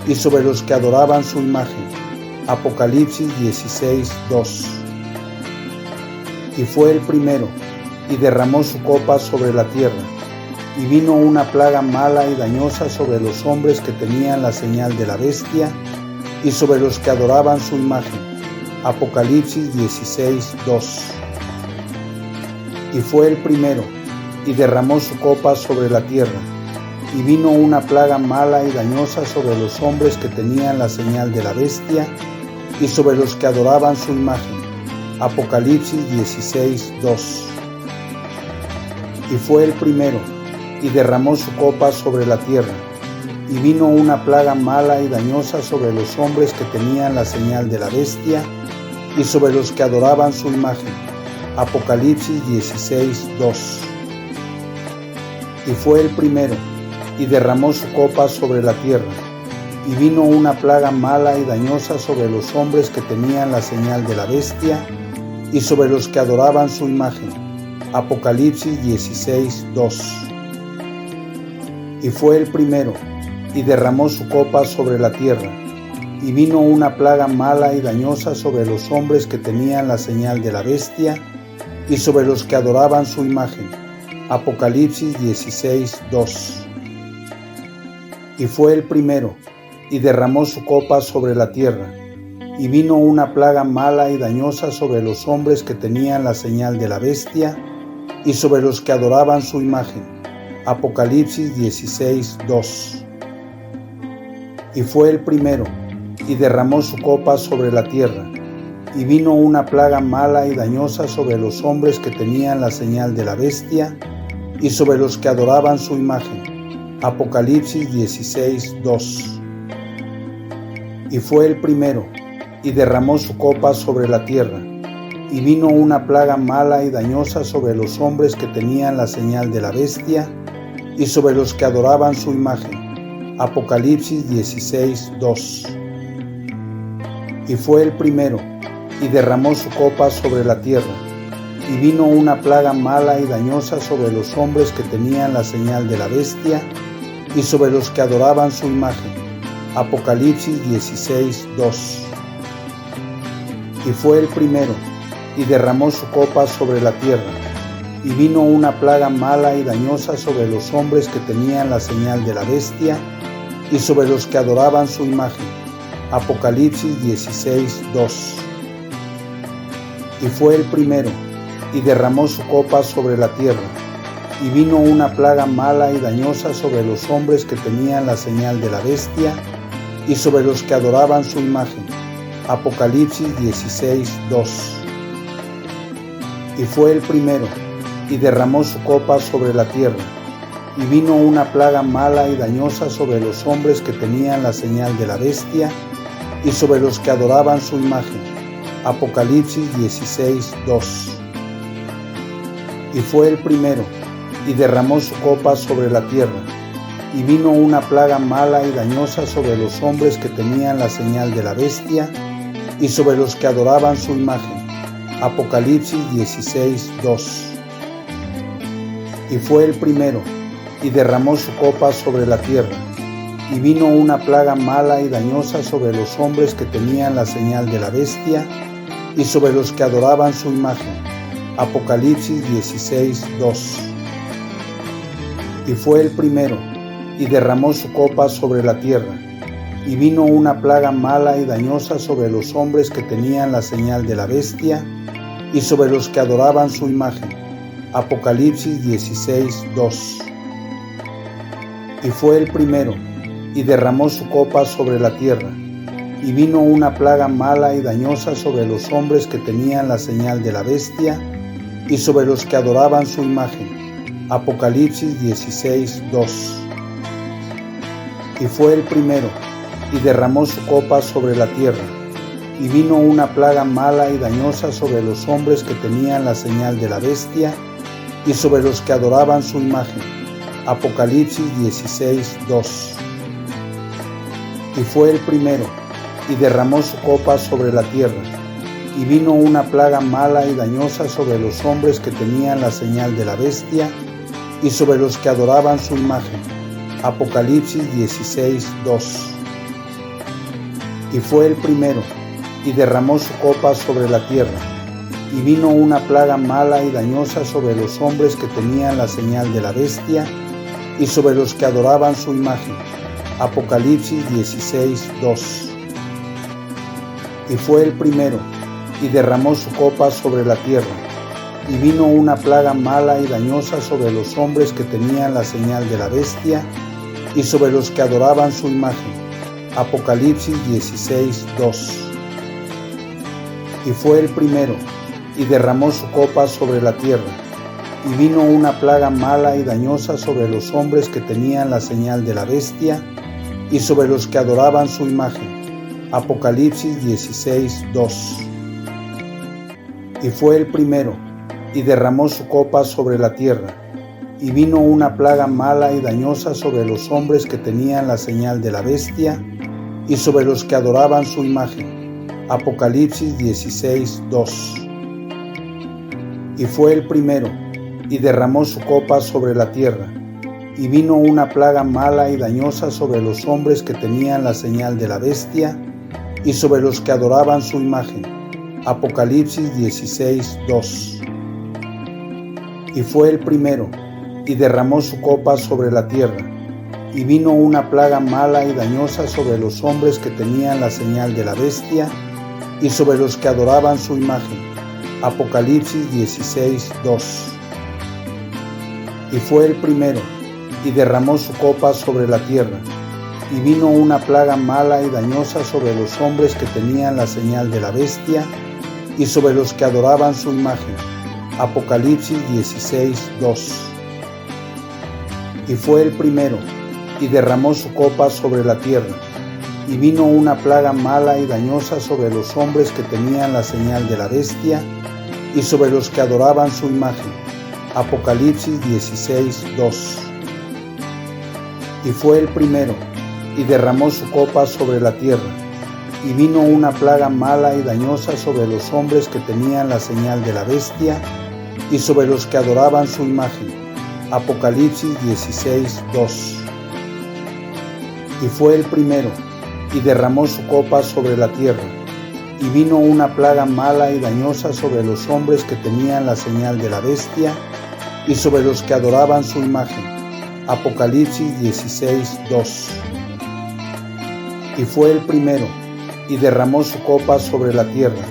y sobre los que adoraban su imagen. Apocalipsis 16, 2. Y fue el primero, y derramó su copa sobre la tierra, y vino una plaga mala y dañosa sobre los hombres que tenían la señal de la bestia, y sobre los que adoraban su imagen. Apocalipsis 16, 2. Y fue el primero, y derramó su copa sobre la tierra, y vino una plaga mala y dañosa sobre los hombres que tenían la señal de la bestia, y sobre los que adoraban su imagen. Apocalipsis 16, 2. Y fue el primero, y derramó su copa sobre la tierra, y vino una plaga mala y dañosa sobre los hombres que tenían la señal de la bestia, y sobre los que adoraban su imagen. Apocalipsis 16, 2. Y fue el primero, y derramó su copa sobre la tierra, y vino una plaga mala y dañosa sobre los hombres que tenían la señal de la bestia, y sobre los que adoraban su imagen. Apocalipsis 16, 2. Y fue el primero, y derramó su copa sobre la tierra, y vino una plaga mala y dañosa sobre los hombres que tenían la señal de la bestia, y sobre los que adoraban su imagen. Apocalipsis 16, 2. Y fue el primero, y derramó su copa sobre la tierra, y vino una plaga mala y dañosa sobre los hombres que tenían la señal de la bestia, y sobre los que adoraban su imagen. Apocalipsis 16, 2. Y fue el primero, y derramó su copa sobre la tierra, y vino una plaga mala y dañosa sobre los hombres que tenían la señal de la bestia, y sobre los que adoraban su imagen. Apocalipsis 16, 2. Y fue el primero, y derramó su copa sobre la tierra. Y vino una plaga mala y dañosa sobre los hombres que tenían la señal de la bestia y sobre los que adoraban su imagen. Apocalipsis 16:2. Y fue el primero, y derramó su copa sobre la tierra. Y vino una plaga mala y dañosa sobre los hombres que tenían la señal de la bestia y sobre los que adoraban su imagen. Apocalipsis 16:2. Y fue el primero, y derramó su copa sobre la tierra. Y vino una plaga mala y dañosa sobre los hombres que tenían la señal de la bestia y sobre los que adoraban su imagen. Apocalipsis 16:2. Y fue el primero, y derramó su copa sobre la tierra. Y vino una plaga mala y dañosa sobre los hombres que tenían la señal de la bestia y sobre los que adoraban su imagen. Apocalipsis 16:2. Y fue el primero, y derramó su copa sobre la tierra. Y vino una plaga mala y dañosa sobre los hombres que tenían la señal de la bestia y sobre los que adoraban su imagen. Apocalipsis 16:2. Y fue el primero, y derramó su copa sobre la tierra. Y vino una plaga mala y dañosa sobre los hombres que tenían la señal de la bestia y sobre los que adoraban su imagen. Apocalipsis 16:2. Y fue el primero, y derramó su copa sobre la tierra. Y vino una plaga mala y dañosa sobre los hombres que tenían la señal de la bestia y sobre los que adoraban su imagen. Apocalipsis 16:2. Y fue el primero, y derramó su copa sobre la tierra. Y vino una plaga mala y dañosa sobre los hombres que tenían la señal de la bestia y sobre los que adoraban su imagen. Apocalipsis 16:2. Y fue el primero, y derramó su copa sobre la tierra. Y vino una plaga mala y dañosa sobre los hombres que tenían la señal de la bestia y sobre los que adoraban su imagen. Apocalipsis 16:2. Y fue el primero, y derramó su copa sobre la tierra. Y vino una plaga mala y dañosa sobre los hombres que tenían la señal de la bestia y sobre los que adoraban su imagen. Apocalipsis 16:2. Y fue el primero, y derramó su copa sobre la tierra. Y vino una plaga mala y dañosa sobre los hombres que tenían la señal de la bestia y sobre los que adoraban su imagen. Apocalipsis 16:2. Y fue el primero, y derramó su copa sobre la tierra. Y vino una plaga mala y dañosa sobre los hombres que tenían la señal de la bestia y sobre los que adoraban su imagen. Apocalipsis 16:2. Y fue el primero, y derramó su copa sobre la tierra. Y vino una plaga mala y dañosa sobre los hombres que tenían la señal de la bestia y sobre los que adoraban su imagen. Apocalipsis 16:2. Y fue el primero, y derramó su copa sobre la tierra. Y vino una plaga mala y dañosa sobre los hombres que tenían la señal de la bestia y sobre los que adoraban su imagen. Apocalipsis 16:2. Y fue el primero, y derramó su copa sobre la tierra. Y vino una plaga mala y dañosa sobre los hombres que tenían la señal de la bestia y sobre los que adoraban su imagen. Apocalipsis 16:2. Y fue el primero, y derramó su copa sobre la tierra. Y vino una plaga mala y dañosa sobre los hombres que tenían la señal de la bestia y sobre los que adoraban su imagen. Apocalipsis 16:2. Y fue el primero, y derramó su copa sobre la tierra. Y vino una plaga mala y dañosa sobre los hombres que tenían la señal de la bestia y sobre los que adoraban su imagen. Apocalipsis 16:2. Y fue el primero, y derramó su copa sobre la tierra. Y vino una plaga mala y dañosa sobre los hombres que tenían la señal de la bestia y sobre los que adoraban su imagen. Apocalipsis 16:2. Y fue el primero, y derramó su copa sobre la tierra. Y vino una plaga mala y dañosa sobre los hombres que tenían la señal de la bestia y sobre los que adoraban su imagen. Apocalipsis 16:2. Y fue el primero, y derramó su copa sobre la tierra. Y vino una plaga mala y dañosa sobre los hombres que tenían la señal de la bestia y sobre los que adoraban su imagen. Apocalipsis 16:2. Y fue el primero, y derramó su copa sobre la tierra. Y vino una plaga mala y dañosa sobre los hombres que tenían la señal de la bestia y sobre los que adoraban su imagen. Apocalipsis 16:2. Y fue el primero, y derramó su copa sobre la tierra.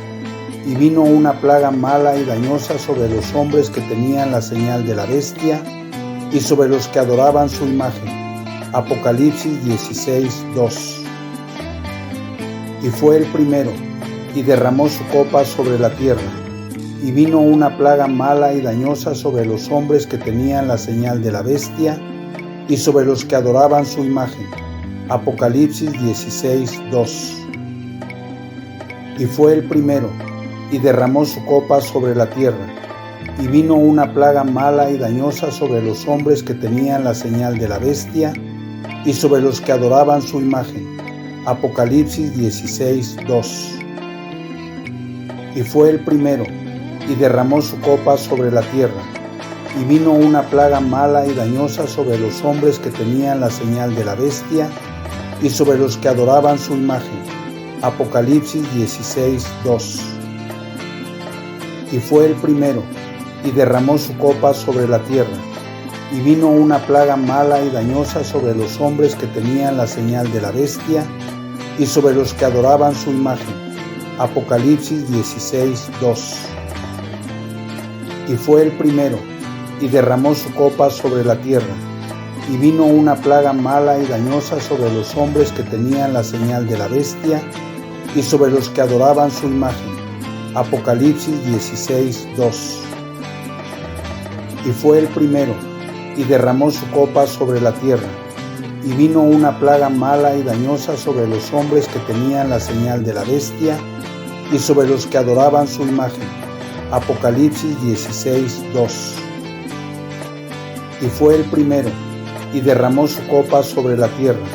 Y vino una plaga mala y dañosa sobre los hombres que tenían la señal de la bestia y sobre los que adoraban su imagen. Apocalipsis 16:2. Y fue el primero, y derramó su copa sobre la tierra. Y vino una plaga mala y dañosa sobre los hombres que tenían la señal de la bestia y sobre los que adoraban su imagen. Apocalipsis 16:2. Y fue el primero, y derramó su copa sobre la tierra. Y vino una plaga mala y dañosa sobre los hombres que tenían la señal de la bestia y sobre los que adoraban su imagen. Apocalipsis 16:2. Y fue el primero, y derramó su copa sobre la tierra. Y vino una plaga mala y dañosa sobre los hombres que tenían la señal de la bestia y sobre los que adoraban su imagen. Apocalipsis 16:2. Y fue el primero, y derramó su copa sobre la tierra. Y vino una plaga mala y dañosa sobre los hombres que tenían la señal de la bestia y sobre los que adoraban su imagen. Apocalipsis 16:2. Y fue el primero, y derramó su copa sobre la tierra. Y vino una plaga mala y dañosa sobre los hombres que tenían la señal de la bestia y sobre los que adoraban su imagen. Apocalipsis 16:2. Y fue el primero, y derramó su copa sobre la tierra. Y vino una plaga mala y dañosa sobre los hombres que tenían la señal de la bestia y sobre los que adoraban su imagen. Apocalipsis 16:2. Y fue el primero, y derramó su copa sobre la tierra.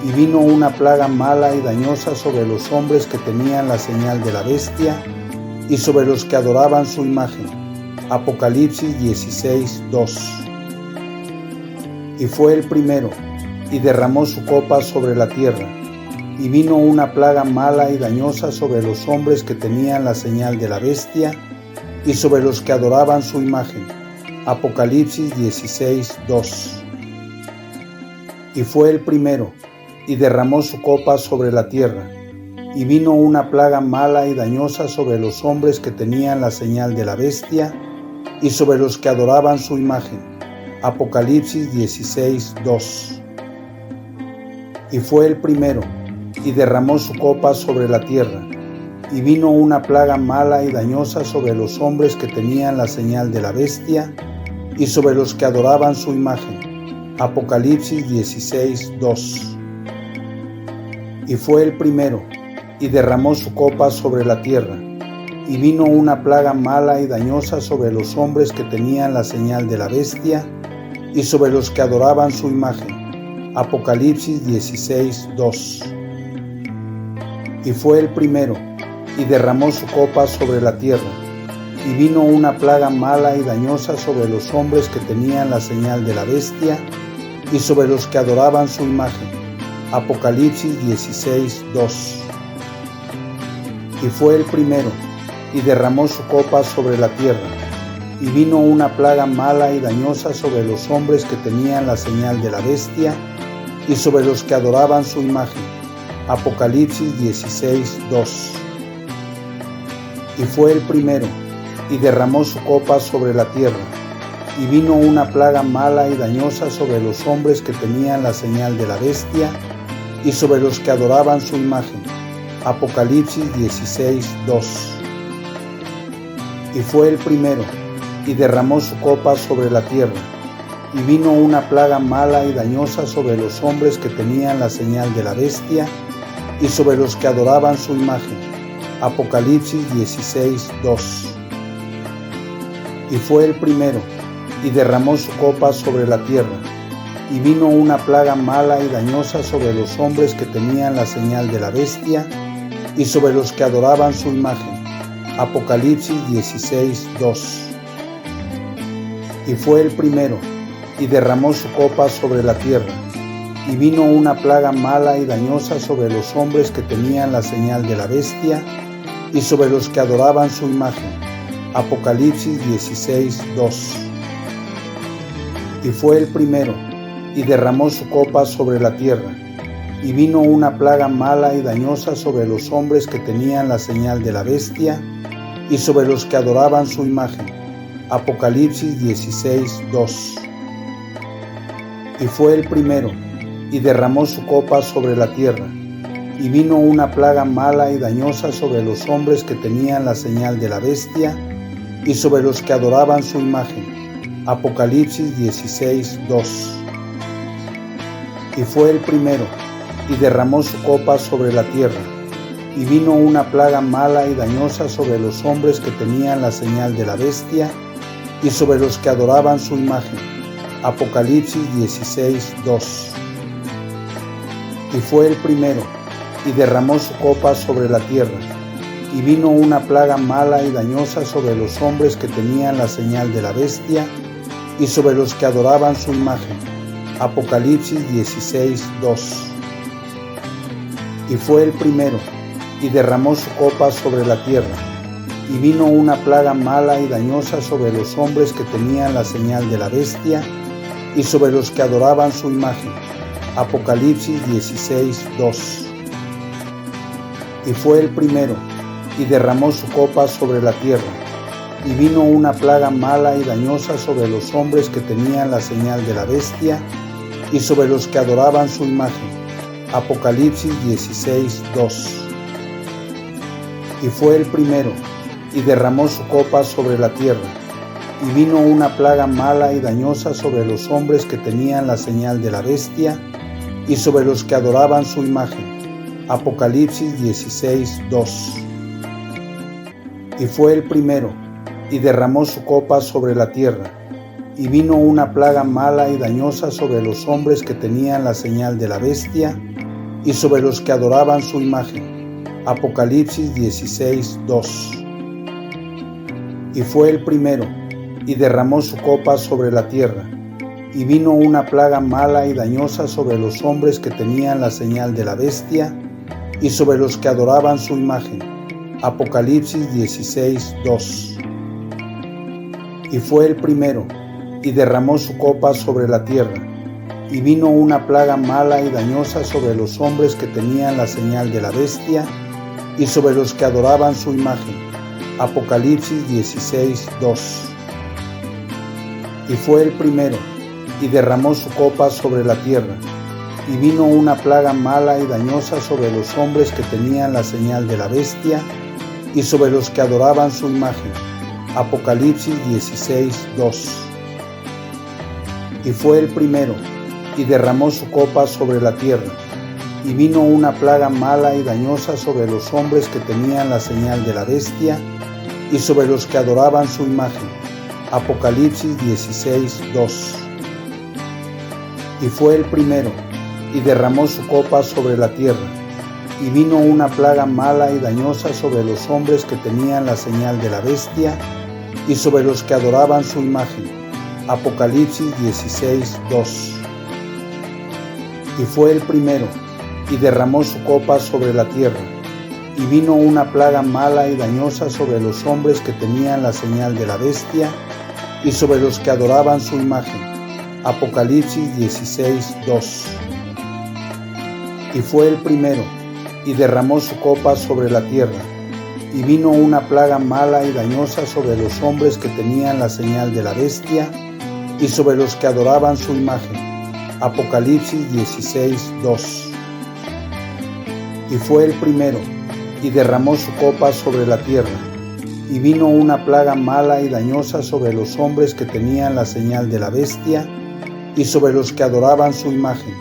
Y vino una plaga mala y dañosa sobre los hombres que tenían la señal de la bestia y sobre los que adoraban su imagen. Apocalipsis 16:2. Y fue el primero, y derramó su copa sobre la tierra. Y vino una plaga mala y dañosa sobre los hombres que tenían la señal de la bestia y sobre los que adoraban su imagen. Apocalipsis 16:2. Y fue el primero, y derramó su copa sobre la tierra. Y vino una plaga mala y dañosa sobre los hombres que tenían la señal de la bestia y sobre los que adoraban su imagen. Apocalipsis 16:2. Y fue el primero, y derramó su copa sobre la tierra. Y vino una plaga mala y dañosa sobre los hombres que tenían la señal de la bestia y sobre los que adoraban su imagen. Apocalipsis 16:2. Y fue el primero, y derramó su copa sobre la tierra. Y vino una plaga mala y dañosa sobre los hombres que tenían la señal de la bestia y sobre los que adoraban su imagen. Apocalipsis 16:2. Y fue el primero, y derramó su copa sobre la tierra. Y vino una plaga mala y dañosa sobre los hombres que tenían la señal de la bestia y sobre los que adoraban su imagen. Apocalipsis 16:2. Y fue el primero, y derramó su copa sobre la tierra. Y vino una plaga mala y dañosa sobre los hombres que tenían la señal de la bestia y sobre los que adoraban su imagen. Apocalipsis 16:2. Y fue el primero, y derramó su copa sobre la tierra. Y vino una plaga mala y dañosa sobre los hombres que tenían la señal de la bestia y sobre los que adoraban su imagen. Apocalipsis 16:2. Y fue el primero, y derramó su copa sobre la tierra. Y vino una plaga mala y dañosa sobre los hombres que tenían la señal de la bestia y sobre los que adoraban su imagen. Apocalipsis 16, 2. Y fue el primero, y derramó su copa sobre la tierra, y vino una plaga mala y dañosa sobre los hombres que tenían la señal de la bestia, y sobre los que adoraban su imagen. Apocalipsis 16, 2. Y fue el primero, y derramó su copa sobre la tierra, y vino una plaga mala y dañosa sobre los hombres que tenían la señal de la bestia, y sobre los que adoraban su imagen. Apocalipsis 16, 2. Y fue el primero, y derramó su copa sobre la tierra, y vino una plaga mala y dañosa sobre los hombres que tenían la señal de la bestia, y sobre los que adoraban su imagen. Apocalipsis 16, 2. Y fue el primero, y derramó su copa sobre la tierra, y vino una plaga mala y dañosa sobre los hombres que tenían la señal de la bestia, y sobre los que adoraban su imagen. Apocalipsis 16, 2. Y fue el primero, y derramó su copa sobre la tierra, y vino una plaga mala y dañosa sobre los hombres que tenían la señal de la bestia, y sobre los que adoraban su imagen. Apocalipsis 16, 2. Y fue el primero, y derramó su copa sobre la tierra, y vino una plaga mala y dañosa sobre los hombres que tenían la señal de la bestia, y sobre los que adoraban su imagen. Apocalipsis 16, 2. Y fue el primero, y derramó su copa sobre la tierra, y vino una plaga mala y dañosa sobre los hombres que tenían la señal de la bestia, y sobre los que adoraban su imagen. Apocalipsis 16, 2. Y fue el primero, y derramó su copa sobre la tierra, y vino una plaga mala y dañosa sobre los hombres que tenían la señal de la bestia, y sobre los que adoraban su imagen. Apocalipsis 16, 2. Y fue el primero, y derramó su copa sobre la tierra, y vino una plaga mala y dañosa sobre los hombres que tenían la señal de la bestia, y sobre los que adoraban su imagen. Apocalipsis 16, 2. Y fue el primero, y derramó su copa sobre la tierra, y vino una plaga mala y dañosa sobre los hombres que tenían la señal de la bestia, y sobre los que adoraban su imagen. Apocalipsis 16, 2. Y fue el primero, y derramó su copa sobre la tierra, y vino una plaga mala y dañosa sobre los hombres que tenían la señal de la bestia, y sobre los que adoraban su imagen. Apocalipsis 16, 2. Y fue el primero, y derramó su copa sobre la tierra, y vino una plaga mala y dañosa sobre los hombres que tenían la señal de la bestia, y sobre los que adoraban su imagen. Apocalipsis 16, 2. Y fue el primero, y derramó su copa sobre la tierra, y vino una plaga mala y dañosa sobre los hombres que tenían la señal de la bestia, y sobre los que adoraban su imagen. Apocalipsis 16, 2. Y fue el primero, y derramó su copa sobre la tierra, y vino una plaga mala y dañosa sobre los hombres que tenían la señal de la bestia, y sobre los que adoraban su imagen. Apocalipsis 16, 2. Y fue el primero, y derramó su copa sobre la tierra, y vino una plaga mala y dañosa sobre los hombres que tenían la señal de la bestia, y sobre los que adoraban su imagen. Apocalipsis 16, 2. Y fue el primero, y derramó su copa sobre la tierra, y vino una plaga mala y dañosa sobre los hombres que tenían la señal de la bestia, y sobre los que adoraban su imagen. Apocalipsis 16, 2. Y fue el primero, y derramó su copa sobre la tierra, y vino una plaga mala y dañosa sobre los hombres que tenían la señal de la bestia, y sobre los que adoraban su imagen. Apocalipsis 16, 2. Y fue el primero, y derramó su copa sobre la tierra, y vino una plaga mala y dañosa sobre los hombres que tenían la señal de la bestia, y sobre los que adoraban su imagen.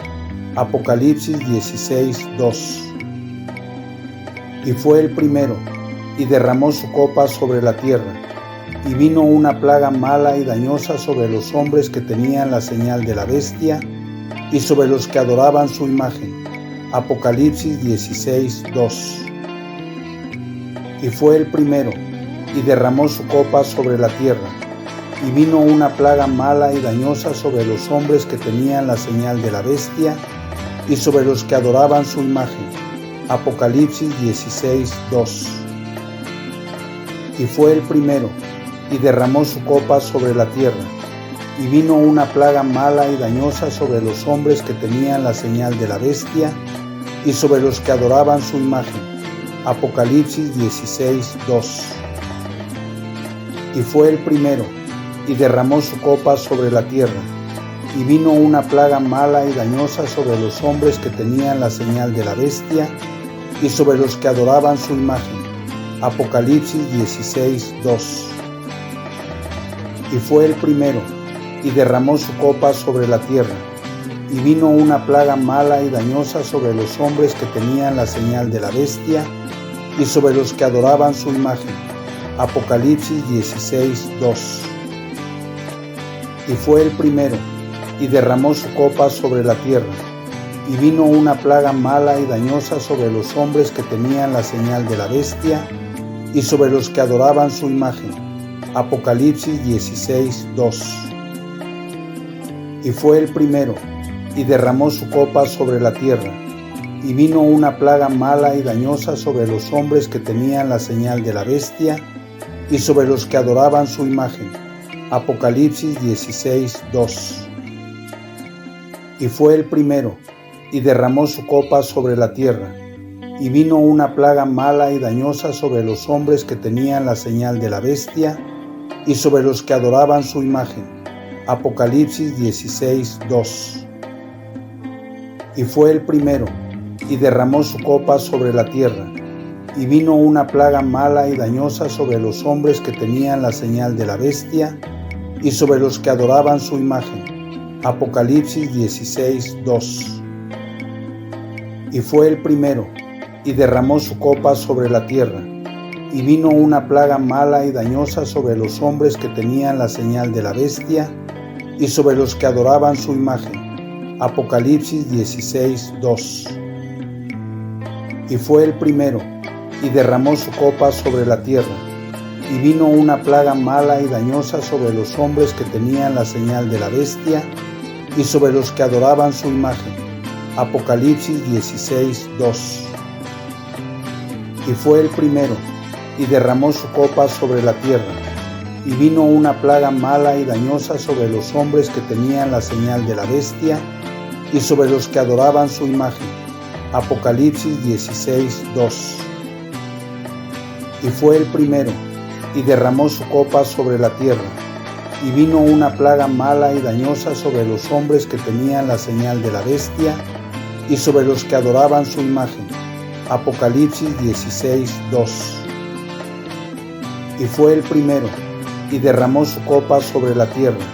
Apocalipsis 16, 2. Y fue el primero, y derramó su copa sobre la tierra. Y vino una plaga mala y dañosa sobre los hombres que tenían la señal de la bestia y sobre los que adoraban su imagen. Apocalipsis 16:2. Y fue el primero, y derramó su copa sobre la tierra. Y vino una plaga mala y dañosa sobre los hombres que tenían la señal de la bestia y sobre los que adoraban su imagen. Apocalipsis 16:2. Y fue el primero, y derramó su copa sobre la tierra. Y vino una plaga mala y dañosa sobre los hombres que tenían la señal de la bestia y sobre los que adoraban su imagen. Apocalipsis 16:2. Y fue el primero, y derramó su copa sobre la tierra. Y vino una plaga mala y dañosa sobre los hombres que tenían la señal de la bestia y sobre los que adoraban su imagen. Apocalipsis 16:2. Y fue el primero, y derramó su copa sobre la tierra. Y vino una plaga mala y dañosa sobre los hombres que tenían la señal de la bestia y sobre los que adoraban su imagen. Apocalipsis 16:2. Y fue el primero, y derramó su copa sobre la tierra. Y vino una plaga mala y dañosa sobre los hombres que tenían la señal de la bestia y sobre los que adoraban su imagen. Apocalipsis 16:2. Y fue el primero, y derramó su copa sobre la tierra. Y vino una plaga mala y dañosa sobre los hombres que tenían la señal de la bestia y sobre los que adoraban su imagen. Apocalipsis 16:2. Y fue el primero, y derramó su copa sobre la tierra. Y vino una plaga mala y dañosa sobre los hombres que tenían la señal de la bestia y sobre los que adoraban su imagen. Apocalipsis 16:2. Y fue el primero, y derramó su copa sobre la tierra. Y vino una plaga mala y dañosa sobre los hombres que tenían la señal de la bestia y sobre los que adoraban su imagen. Apocalipsis 16:2. Y fue el primero, y derramó su copa sobre la tierra. Y vino una plaga mala y dañosa sobre los hombres que tenían la señal de la bestia y sobre los que adoraban su imagen. Apocalipsis 16:2. Y fue el primero, y derramó su copa sobre la tierra. Y vino una plaga mala y dañosa sobre los hombres que tenían la señal de la bestia y sobre los que adoraban su imagen. Apocalipsis 16:2. Y fue el primero, y derramó su copa sobre la tierra. Y vino una plaga mala y dañosa sobre los hombres que tenían la señal de la bestia y sobre los que adoraban su imagen. Apocalipsis 16:2. Y fue el primero, y derramó su copa sobre la tierra. Y vino una plaga mala y dañosa sobre los hombres que tenían la señal de la bestia y sobre los que adoraban su imagen. Apocalipsis 16:2. Y fue el primero, y derramó su copa sobre la tierra.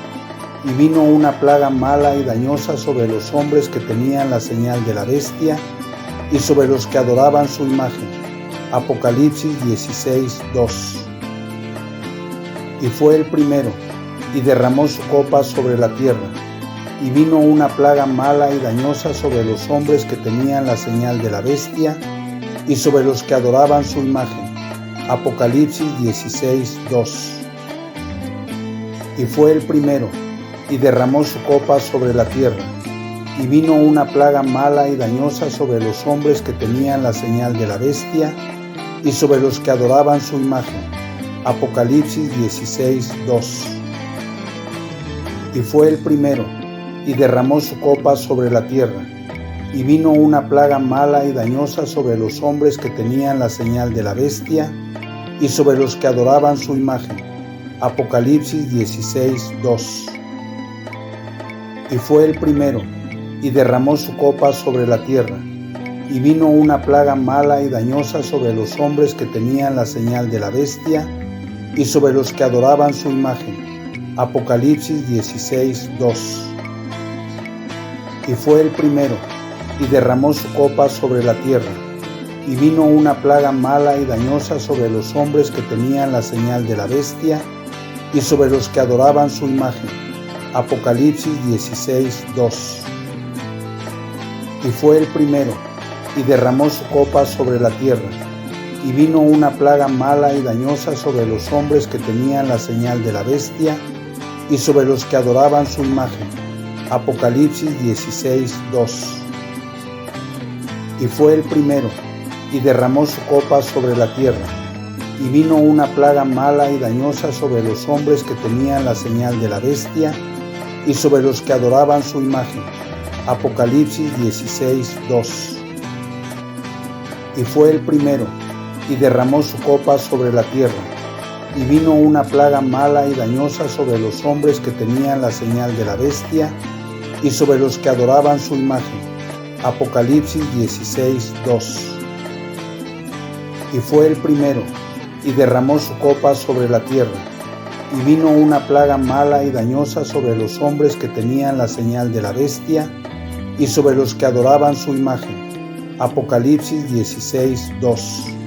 Y vino una plaga mala y dañosa sobre los hombres que tenían la señal de la bestia y sobre los que adoraban su imagen. Apocalipsis 16:2. Y fue el primero, y derramó su copa sobre la tierra. Y vino una plaga mala y dañosa sobre los hombres que tenían la señal de la bestia y sobre los que adoraban su imagen. Apocalipsis 16:2. Y fue el primero, y derramó su copa sobre la tierra. Y vino una plaga mala y dañosa sobre los hombres que tenían la señal de la bestia y sobre los que adoraban su imagen. Apocalipsis 16:2. Y fue el primero, y derramó su copa sobre la tierra. Y vino una plaga mala y dañosa sobre los hombres que tenían la señal de la bestia y sobre los que adoraban su imagen. Apocalipsis 16:2. Y fue el primero, y derramó su copa sobre la tierra. Y vino una plaga mala y dañosa sobre los hombres que tenían la señal de la bestia y sobre los que adoraban su imagen. Apocalipsis 16:2. Y fue el primero, y derramó su copa sobre la tierra. Y vino una plaga mala y dañosa sobre los hombres que tenían la señal de la bestia y sobre los que adoraban su imagen. Apocalipsis 16:2. Y fue el primero, y derramó su copa sobre la tierra. Y vino una plaga mala y dañosa sobre los hombres que tenían la señal de la bestia y sobre los que adoraban su imagen. Apocalipsis 16:2. Y fue el primero, y derramó su copa sobre la tierra. Y vino una plaga mala y dañosa sobre los hombres que tenían la señal de la bestia y sobre los que adoraban su imagen. Apocalipsis 16:2. Y fue el primero, y derramó su copa sobre la tierra. Y vino una plaga mala y dañosa sobre los hombres que tenían la señal de la bestia y sobre los que adoraban su imagen. Apocalipsis 16:2. Y fue el primero, y derramó su copa sobre la tierra. Y vino una plaga mala y dañosa sobre los hombres que tenían la señal de la bestia y sobre los que adoraban su imagen. Apocalipsis 16:2.